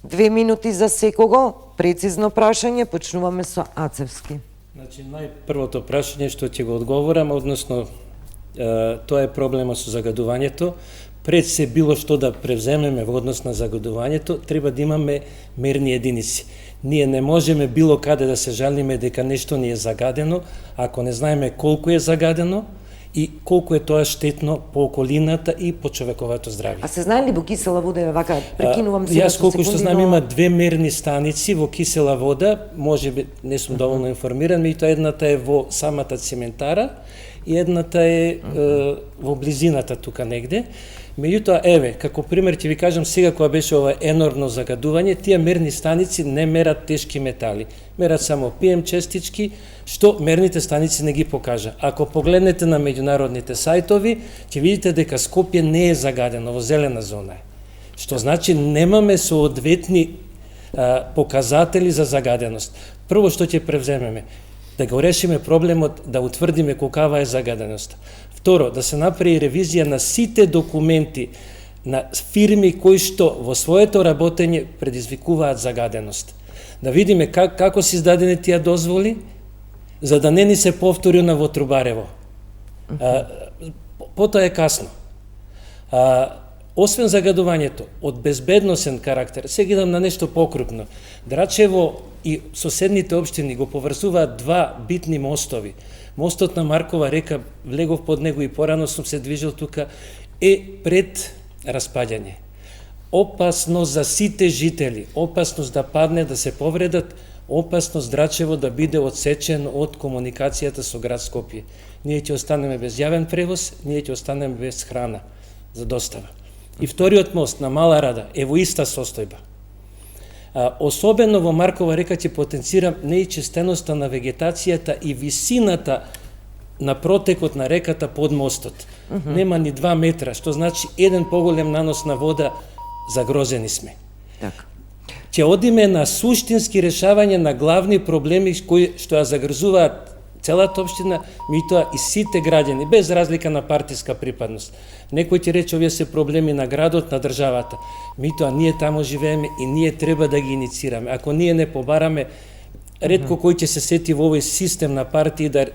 2 минути за секого, прецизно прашање, почнуваме со Ацевски. Значи, најпрвото прашање што ќе го одговорам, односно, тоа е проблема со загадувањето. Пред се било што да превземеме во однос на загадувањето, треба да имаме мерни единици. Ние не можеме било каде да се жалиме дека нешто ни е загадено, ако не знаеме колку е загадено и колку е тоа штетно по околината и по човековото здравје. А се знае ли во кисела вода, вака, прекинувам сега Јас со колку што секунди, знам но... има 2 мерни станици во кисела вода, може би не сум доволно информиран, меѓутоа едната е во самата цементара и едната е во близината тука негде. Меѓутоа, еве, како пример ќе ви кажам сега кога беше ова енормно загадување, тие мерни станици не мерат тешки метали, мерат само PM честички, што мерните станици не ги покажа. Ако погледнете на меѓународните сајтови, ќе видите дека Скопје не е загадено, во зелена зона е. Што значи немаме соодветни показатели за загаденост. Прво што ќе превземеме, да го решиме проблемот, да утврдиме колкава е загаденост. Второ, да се направи ревизија на сите документи на фирми кои што во своето работење предизвикуваат загаденост. Да видиме како се издадени тие дозволи, за да не ни се повтори на во Трубарево. Потоа е касно. Освен загадувањето, од безбедносен карактер, сега идам на нешто покрупно. Драчево и соседните општини го поврзуваат 2 битни мостови. Мостот на Маркова река, влегов под него и порано сум се движил тука, е пред распаѓање. Опасно за сите жители, опасност да падне, да се повредат, опасност Драчево да биде одсечен од комуникацијата со град Скопје. Ние ќе останеме без јавен превоз, ние ќе останеме без храна за достава. И вториот мост на Мала Рада е во иста состојба. Особено во Маркова река ќе потенцирам неичестеноста на вегетацијата и висината на протекот на реката под мостот. Нема ни 2 метра, што значи еден поголем нанос на вода, загрозени сме. Така. Ќе одиме на суштински решавање на главни проблеми кои што ја загрзуваат целата општина, меѓутоа и сите граѓани, без разлика на партиска припадност. Некој ќе рече овие се проблеми на градот, на државата. Меѓутоа ние таму живееме и ние треба да ги иницираме. Ако ние не побараме, ретко кој ќе се сети во овој систем на партии да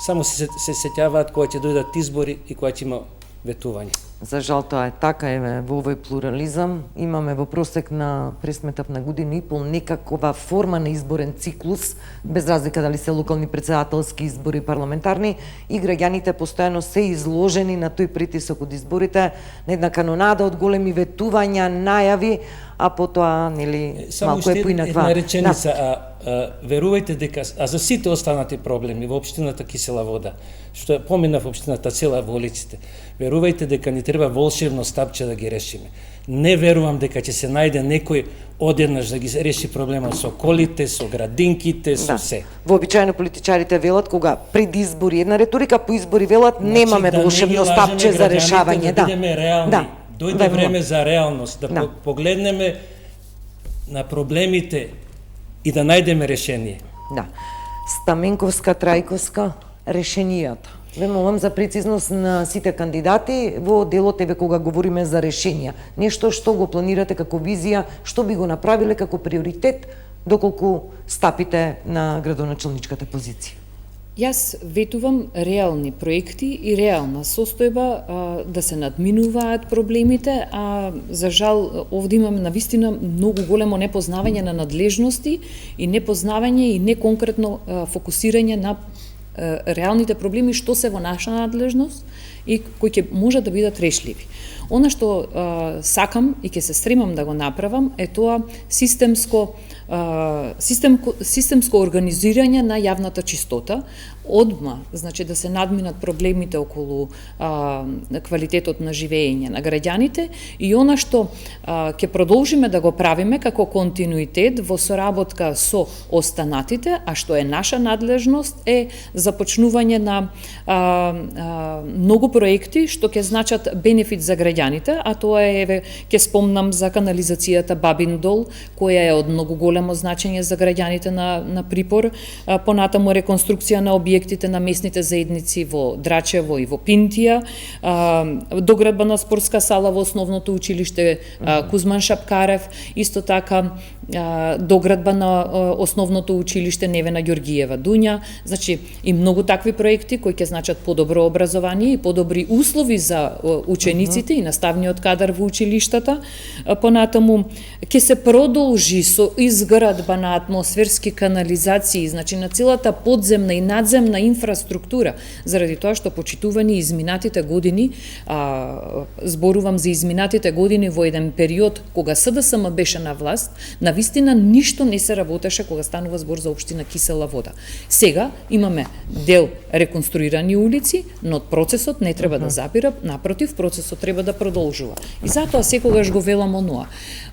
само се сеќаваат кога ќе дојдат избори и кога ќе има ветување. За жал тоа е така, еве, во овој плурализам имаме во просек на пресметав на година и пол некакова форма на изборен циклус, без разлика дали се локални претседателски избори, парламентарни, и граѓаните постојано се изложени на тој притисок од изборите, на една канонада од големи ветувања, најави, а потоа, нели, малку е поинаква. Само една реченица, верувајте дека, за сите останати проблеми во општината Кисела вода, што помина во општината цела во улиците, верувајте дека ни треба волшебно стапче да ги решиме. Не верувам дека ќе се најде некој одеднаш да ги реши проблемот со колите, со градинките, со се. Вообичаено политичарите велат кога пред избори една риторика, по избори велат немаме волшебно стапче за решавање. Да бидеме реални. Дојде време за реалност, да погледнеме на проблемите и да најдеме решение. Да. Стаменковска, Трајковска, решенијата. Ве молам за прецизност на сите кандидати во делот еве кога говориме за решенија. Нешто што го планирате како визија, што би го направиле како приоритет доколку стапите на градоначалничката позиција. Јас ветувам реални проекти и реална состојба да се надминуваат проблемите, а за жал овде имаме навистина многу големо непознавање на надлежности и непознавање и неконкретно фокусирање на реалните проблеми што се во наша надлежност и кои ќе може да бидат решливи. Она што сакам и ќе се стремам да го направам е тоа системско организирање на јавната чистота, одма, значи да се надминат проблемите околу квалитетот на живење на граѓаните и она што ќе продолжиме да го правиме како континуитет во соработка со останатите, а што е наша надлежност е започнување на многу проекти што ќе значат бенефит за граѓаните, а тоа е, еве, ќе спомнам за канализацијата Бабин дол, која е од многу големо значење за граѓаните на Припор, понатаму реконструкција на објектите на местните заедници во Драчево и во Пинтија, доградба на спортска сала во основното училиште Кузман Шапкарев, исто така доградба на основното училиште Невена Ѓоргиева Дуња, значи и многу такви проекти кои ќе значат подобро образование и подобри услови за учениците и наставниот кадар во училиштата. Понатаму ќе се продолжи со изградба на атмосферски канализации, значи на целата подземна и надземна инфраструктура, заради тоа што почитувани изминатите години, зборувам за изминатите години во еден период кога СДСМ беше на власт, на вистина ништо не се работеше кога станува збор за општина Кисела Вода. Сега имаме дел реконструирани улици, но процесот не треба да запира, напротив, процесот треба да продолжува. И затоа секогаш го велам оноа.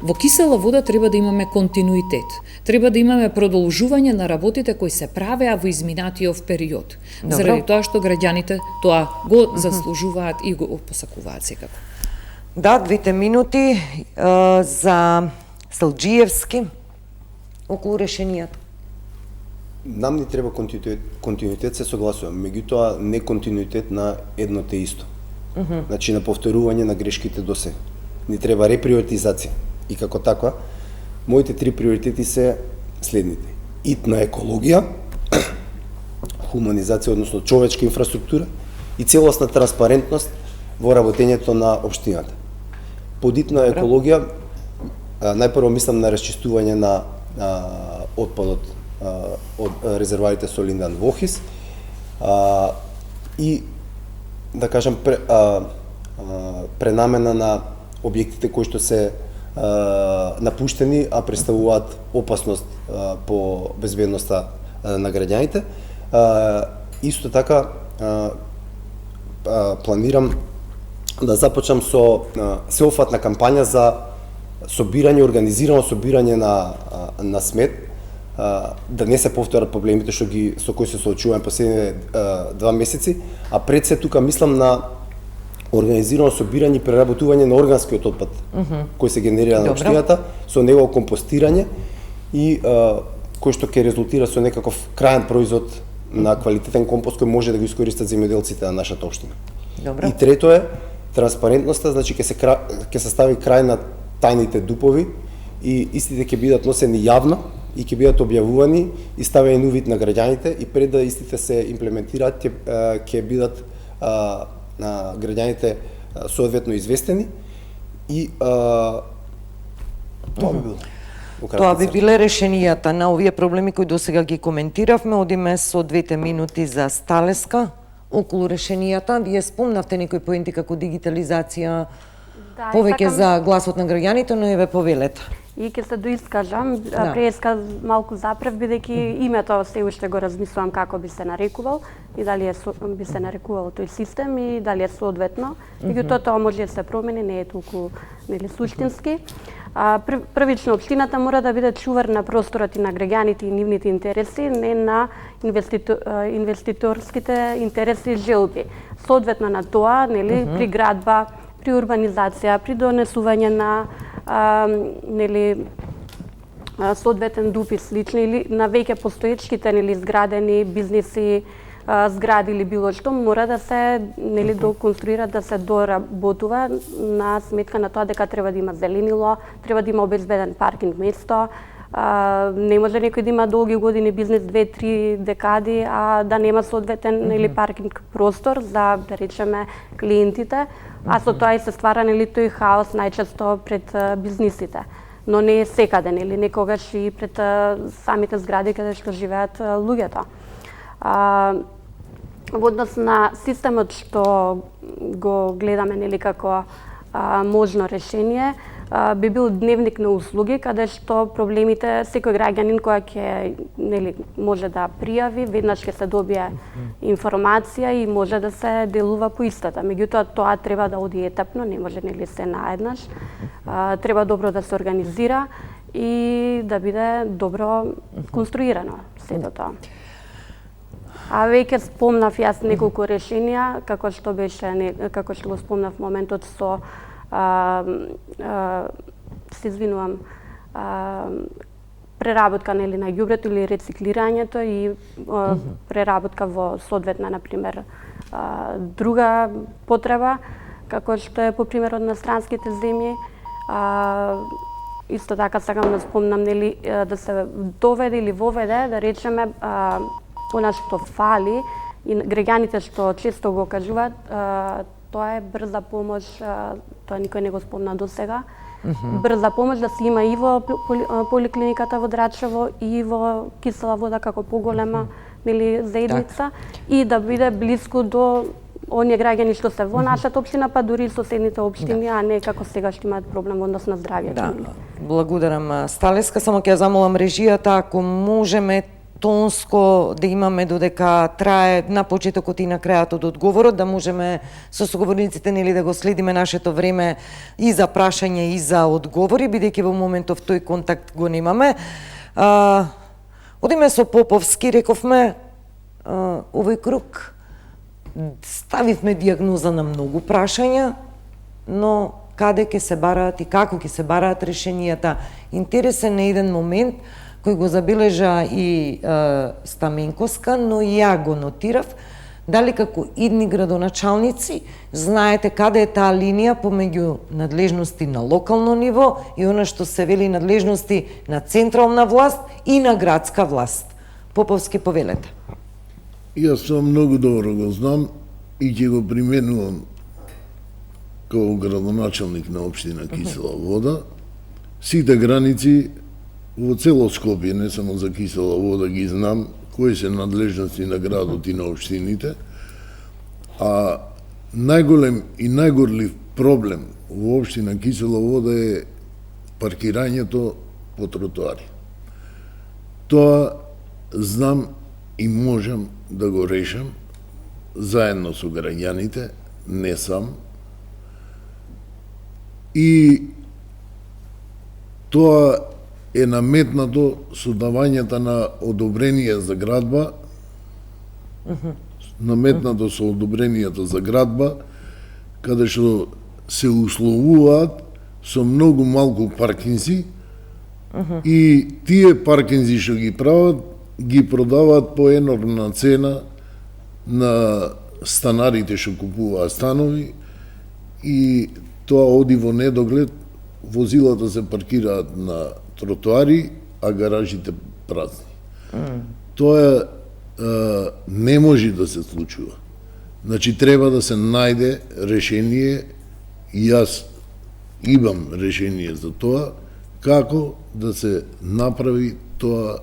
Во Кисела Вода треба да имаме континуитет. Треба да имаме продолжување на работите кои се правеа во изминатиот период. Добро. Заради тоа што граѓаните тоа го заслужуваат и го посакуваат секако. Да, 2 минути за Салџиевски околу решенијата. Нам ни треба континуитет, се согласувам, меѓутоа не континуитет на едно те исто. Значи на повторување на грешките до сега. Ни треба реприоритизација. И како таква, моите 3 приоритети се следните. Итна екологија, хуманизација, односно човечка инфраструктура и целосна транспарентност во работењето на општината. Под итна екологија, најпрво мислам на расчистување на отпадот од резервоарите со Линдан Вохис и да кажам пренамена на објектите кои што се напуштени, а представуваат опасност по безбедноста на граѓаните. Исто така планирам да започнам со сеопфатна кампања за собирање, организирано собирање на смет, да не се повторат проблемите со кои се соочуваме последните 2 месеци, а пред се тука мислам на организирано собирање и преработување на органскиот отпад кој се генерира на општината, со негово компостирање и кој што ќе резултира со некаков крајен производ на квалитетен компост кој може да го искористат земјоделците на нашата општина. Добро. И трето е транспарентноста, значи ќе се стави крај на тајните дупови и истите ќе бидат носени јавно и ќе бидат објавувани и ставени на увид на граѓаните и пред да истите се имплементираат ќе бидат на граѓаните соодветно известени и тоа би било. Тоа би биле решенијата на овие проблеми кои досега ги коментиравме. Одиме со 2 минути за Сталеска околу решенијата. Вие спомнавте некои поенти како дигитализација, повеќе за гласот на граѓаните, но еве повелете. И ќе се доискажам, малку запрев, бидејќи името се уште го размислувам како би се нарекувал и дали би се нарекувал тој систем и дали е соодветно. Меѓутоа тоа може да се промени, не е толку суштински. Првично, општината мора да биде чувар на просторот и на граѓаните и нивните интереси, не на инвеститорските интереси и желби. Соодветно на тоа, при градба, при урбанизација, при донесување на соодветен дуп и слични или на веќе постоечките изградени бизниси, згради или било што, мора да се доконструира, да се доработува на сметка на тоа дека треба да има зеленило, треба да има обезбеден паркинг место. Не може некој да има долги години бизнис 2-3 декади, а да нема соодветен паркинг простор за, да речеме, клиентите, а со тоа и се ствара тој хаос најчесто пред бизнисите. Но не е секаде, некогаш и пред самите згради каде што живеат луѓето. Во однос на системот што го гледаме како можно решение, би бил дневник на услуги, каде што проблемите секој граѓанин која ќе може да пријави, веднаш ќе се добие информација и може да се делува по истата. Меѓутоа тоа треба да оди етапно, не може се наеднаш. Треба добро да се организира и да биде добро конструирано сето тоа. А веќе спомнав јас неколку решенија, како што го спомнав моментот со се извинувам, преработка на ѓубрето или рециклирањето и преработка во соодветна, например, друга потреба, како што е по примерот на странските земји. исто така сакам да спомнам нели да се доведе или воведе, да речеме, она што фали и граѓаните што често го кажуваат, тоа е брза помош, тоа никој не го спомна досега. Брза помош да се има и во поликлиниката во Драчево и во Кисела Вода како поголема нели заедница и да биде блиску до оние граѓани што се во нашата општина, па дури и соседните општини, а не како сега што имаат проблем во однос на здравјето. Да, благодарам Сталеска, само ќе ја замолам режијата ако можеме тонско да имаме додека трае на почетокот и на крајот од одговорот, да можеме со соговорниците нели да го следиме нашето време и за прашање и за одговори, бидејќи во моментов тој контакт го немаме. Одиме со Поповски, рековме овој круг ставивме диагноза на многу прашања, но каде ќе се бараат и како ќе се бараат решенијата. Интересен е еден момент кој го забележа и Стаменковска, но и ја го нотирав, дали како идни градоначалници знаете каде е таа линија помеѓу надлежности на локално ниво и она што се вели надлежности на централна власт и на градска власт. Поповски, повелете. Јас тоа многу добро го знам и ќе го применувам како градоначалник на општина Кисела Вода. Сите граници во цело Скопје, не само за Кисела Вода, ги знам кои се надлежности на градот и на општините, а најголем и најгорлив проблем во општина Кисела Вода е паркирањето по тротоари. Тоа знам и можам да го решам заедно со граѓаните, не сам. И тоа е наметнато со давањата на одобрение за градба, наметнато со одобренијата за градба, каде што се условуваат со многу малку паркинзи и тие паркинзи што ги прават, ги продаваат по енормна цена на станарите што купуваат станови и тоа оди во недоглед, возилата се паркираат на тротоари, а гаражите празни. Тоа не може да се случува. Значи, треба да се најде решение и јас имам решение за тоа, како да се направи тоа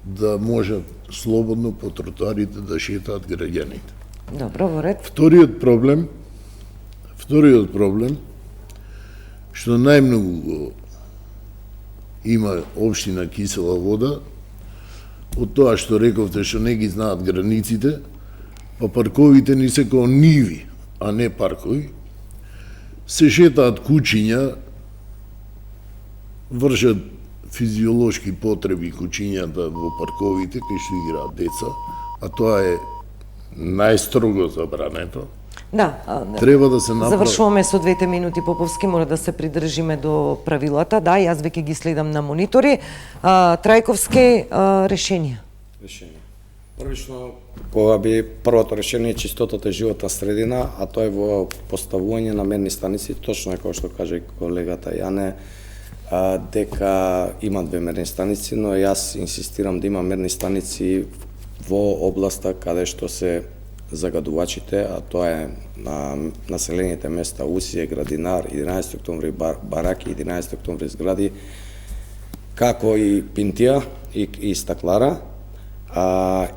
да можат слободно по тротоарите да шетаат граѓаните. Добро, во ред. Вториот проблем што најмногу го има општина Кисела Вода, од тоа што рековте што не ги знаат границите, па парковите ни се како ниви, а не паркови, се шетаат кучиња, вршат физиолошки потреби кучињата во парковите кај што играат деца, а тоа е најстрого забрането. Да, треба да се направи. Завршуваме со 2 минути, Поповски, мора да се придржиме до правилата. Да, јас веќе ги следам на монитори. Трајковски, решенија. Првично, кога би првото решение е чистотата животна средина, а тоа е во поставување на мерни станици, точно како што каже колегата Јане, дека има 2 мерни станици, но јас инсистирам да има мерни станици во областа каде што се загадувачите, а тоа е на населените места Усие, Градинар, 11 октомври Бараки, 11 октомври Згради, како и Пинтија и Стаклара,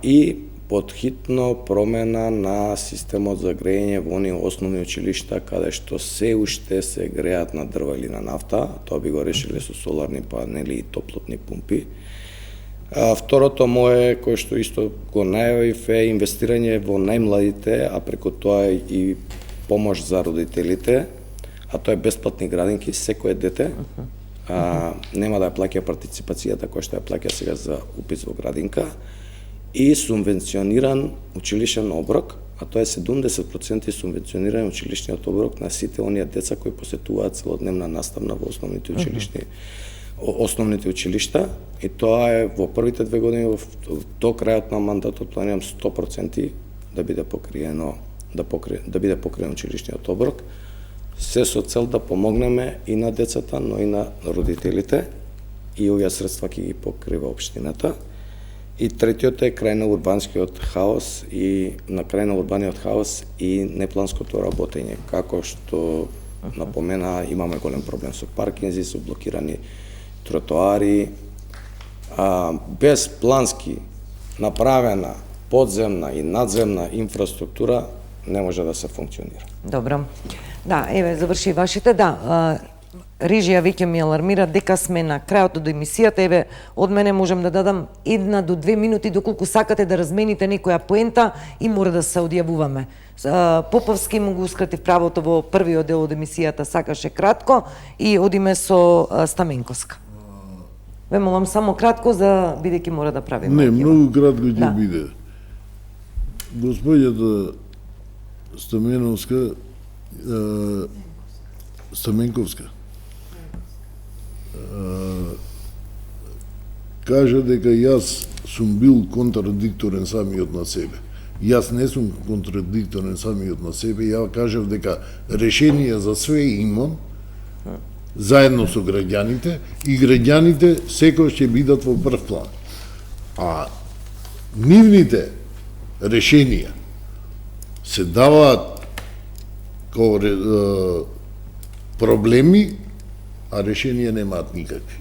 и подхитно промена на системот за грејење во оние основни училишта каде што се уште се греат на дрва или на нафта, тоа би го решиле со соларни панели и топлотни пумпи. Второто мое, кој што исто го најавив, е инвестирање во најмладите, а преку тоа и помош за родителите, а тоа е бесплатни градинки, секое дете нема да ја плаќа партиципацијата која што ја плаќа сега за упис во градинка, и субвенциониран училишен оброк, а тоа е 70% субвенциониран училишниот оброк на сите оние деца кои посетуваат целодневна наставна во основните училишта, и тоа е во првите 2 години до крајот на мандатот планирам 100% да биде покриено училишниот оброк се со цел да помогнеме и на децата, но и на родителите, и овие средства ќе ги покрива општината. И третиот е крај на урбанскиот хаос и на крај на урбаниот хаос и непланското работење. Како што напомена, имаме голем проблем со паркинзи, со блокирани тротоари. Без плански направена подземна и надземна инфраструктура не може да се функционира. Добро. Да, еве, заврши вашите, да. Рижија веќе ми алармира дека сме на крајот од емисијата. Еве, од мене можем да дадам 1 до 2 минути доколку сакате да размените некоја поента и мора да се одјавуваме. Поповски му го ускратив правото во првиот дел од емисијата, сакаше кратко и одиме со Стаменковска. Ве молам само кратко, за бидејќи мора да правиме. Не, многу кратко ќе биде. Господјата Стаменковска кажа дека јас сум бил контрадикторен самиот на себе. Јас не сум контрадикторен самиот на себе, ја кажав дека решение за све имам заедно со граѓаните и граѓаните секој ќе бидат во прв план. А нивните решенија се даваат како проблеми, а решенија немаат никакви.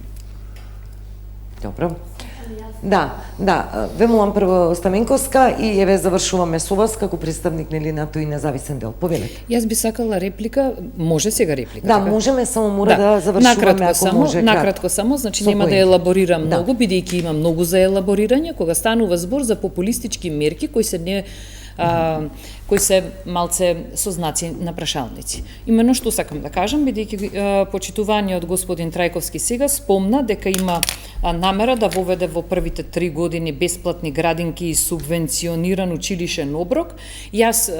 Добро. Да, ве молам прво Стаменковска и еве завршуваме со вас како представник на тој независен дел. Повелете. Јас би сакала реплика, може сега реплика? Да, така? можеме, само мора да завршуваме ако може. Накратко само, значи нема да елаборирам многу, бидејќи има многу за елаборирање, кога станува збор за популистички мерки кои се малце со знаци на прашалници. Имено што сакам да кажам, бидејќи почитуваниот господин Трајковски сега спомна дека има намера да воведе во првите 3 години бесплатни градинки и субвенциониран училишен оброк. Јас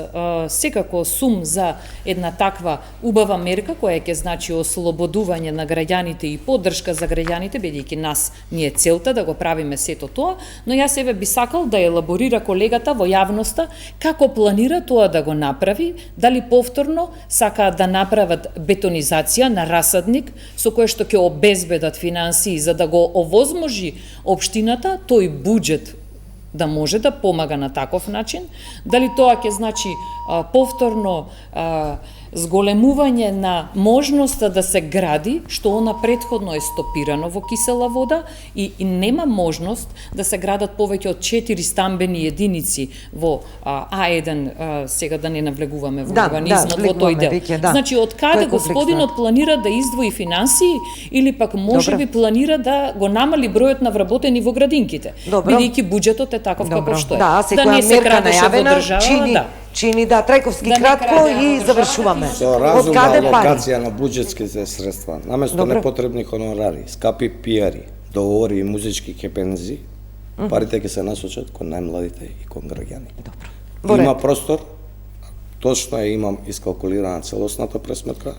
секако сум за една таква убава мерка која ќе значи ослободување на граѓаните и поддршка за граѓаните, бидејќи нас ни е целта да го правиме сето тоа, но јас еве би сакал да елаборира колегата во јавноста како планира тоа да го направи, дали повторно сакаат да направат бетонизација на расадник со кое што ќе обезбедат финансии за да го овозможи општината, тој буџет да може да помага на таков начин, дали тоа ќе значи повторно зголемување на можноста да се гради, што она претходно е стопирано во кисела вода и нема можност да се градат повеќе од 4 стамбени единици во А1, сега да не навлегуваме во урбанизмот во тој дел. Значи, од каде господинот планира да издвои финансии или пак може би планира да го намали бројот на вработени во градинките, бидејќи буџетот е таков како што е. Да, не се крадеше во држава, чини Трајковски кратко и завршуваме. Со разумна алокација на буџетските средства, наместо непотребни хонорари, скапи пиари, договори и музички хепензи, парите ќе се насочат кон најмладите и кон граѓани. Има простор, точно имам искалкулирана целосната пресметка,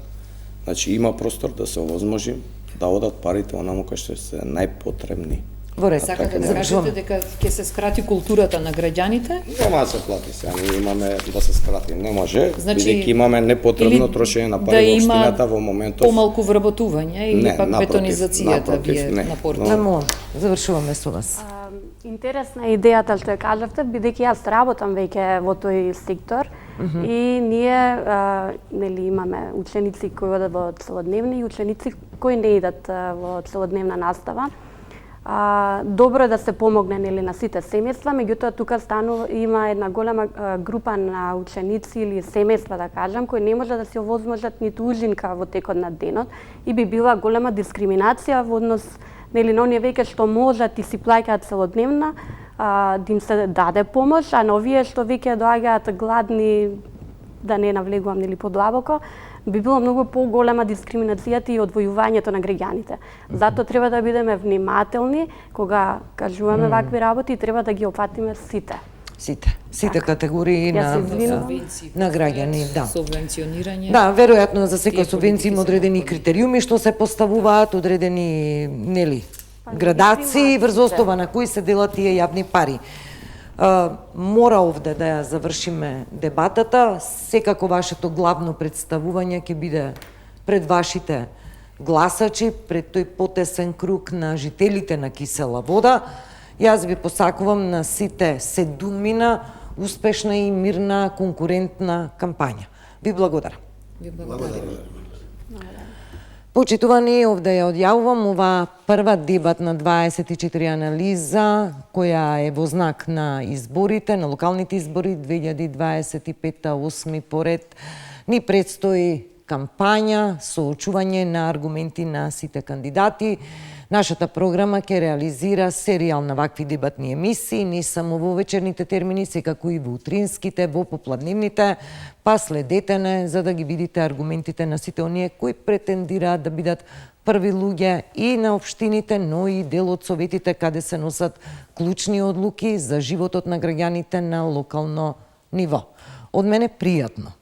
значи има простор да се овозможи да одат парите онаму кои што се најпотребни. Сакате да кажете дека ќе се скрати културата на граѓаните? Нема да се плати сега, ние имаме да се скрати, не може, бидејќи имаме непотребно трошење на пари во општината во моментов. Помалку вработување или пак бетонизацијата вие напортите? Не, завршуваме со вас. Интересна е идејата што ја кажавте, бидејќи јас работам веќе во тој сектор и ние нели имаме ученици кои одат во целодневни и ученици кои не идат во целодневна настава. Добро е да се помогне нели на сите семејства, меѓутоа тука има една голема група на ученици или семејства да кажам кои не може да се овозможат ниту ужинка во текот на денот и би била голема дискриминација во однос нели на оние веќе што можат и си плаќаат целодневна да им се даде помош, а на овие што веќе доаѓаат гладни, да не навлегувам нели подлабоко, би било многу поголема дискриминацијата и одвојувањето на граѓаните. Затоа треба да бидеме внимателни кога кажуваме вакви работи и треба да ги опфатиме сите. Сите категории на граѓани, да. Субвенционирање. Да, веројатно за секоја субвенција има одредени критериуми што се поставуваат, одредени нели градации врз основа на кои се делат тие јавни пари. Мора овде да ја завршиме дебатата. Секако вашето главно представување ќе биде пред вашите гласачи, пред тој потесен круг на жителите на Кисела Вода. Јас ви посакувам на сите 7 мина успешна и мирна конкурентна кампања. Ви благодарам. Ви благодарам. Почитувани, овде ја одјавувам ова прва дебатна 24 анализа која е во знак на изборите, на локалните избори 2025 8 поред. Ни предстои кампања, соочување на аргументи на сите кандидати. Нашата програма ќе реализира серијал на вакви дебатни емисии, не само во вечерните термини, секако и во утринските, во попладневните, па следете не за да ги видите аргументите на сите оние кои претендираат да бидат први луѓе и на општините, но и дел од советите каде се носат клучни одлуки за животот на граѓаните на локално ниво. Од мене пријатно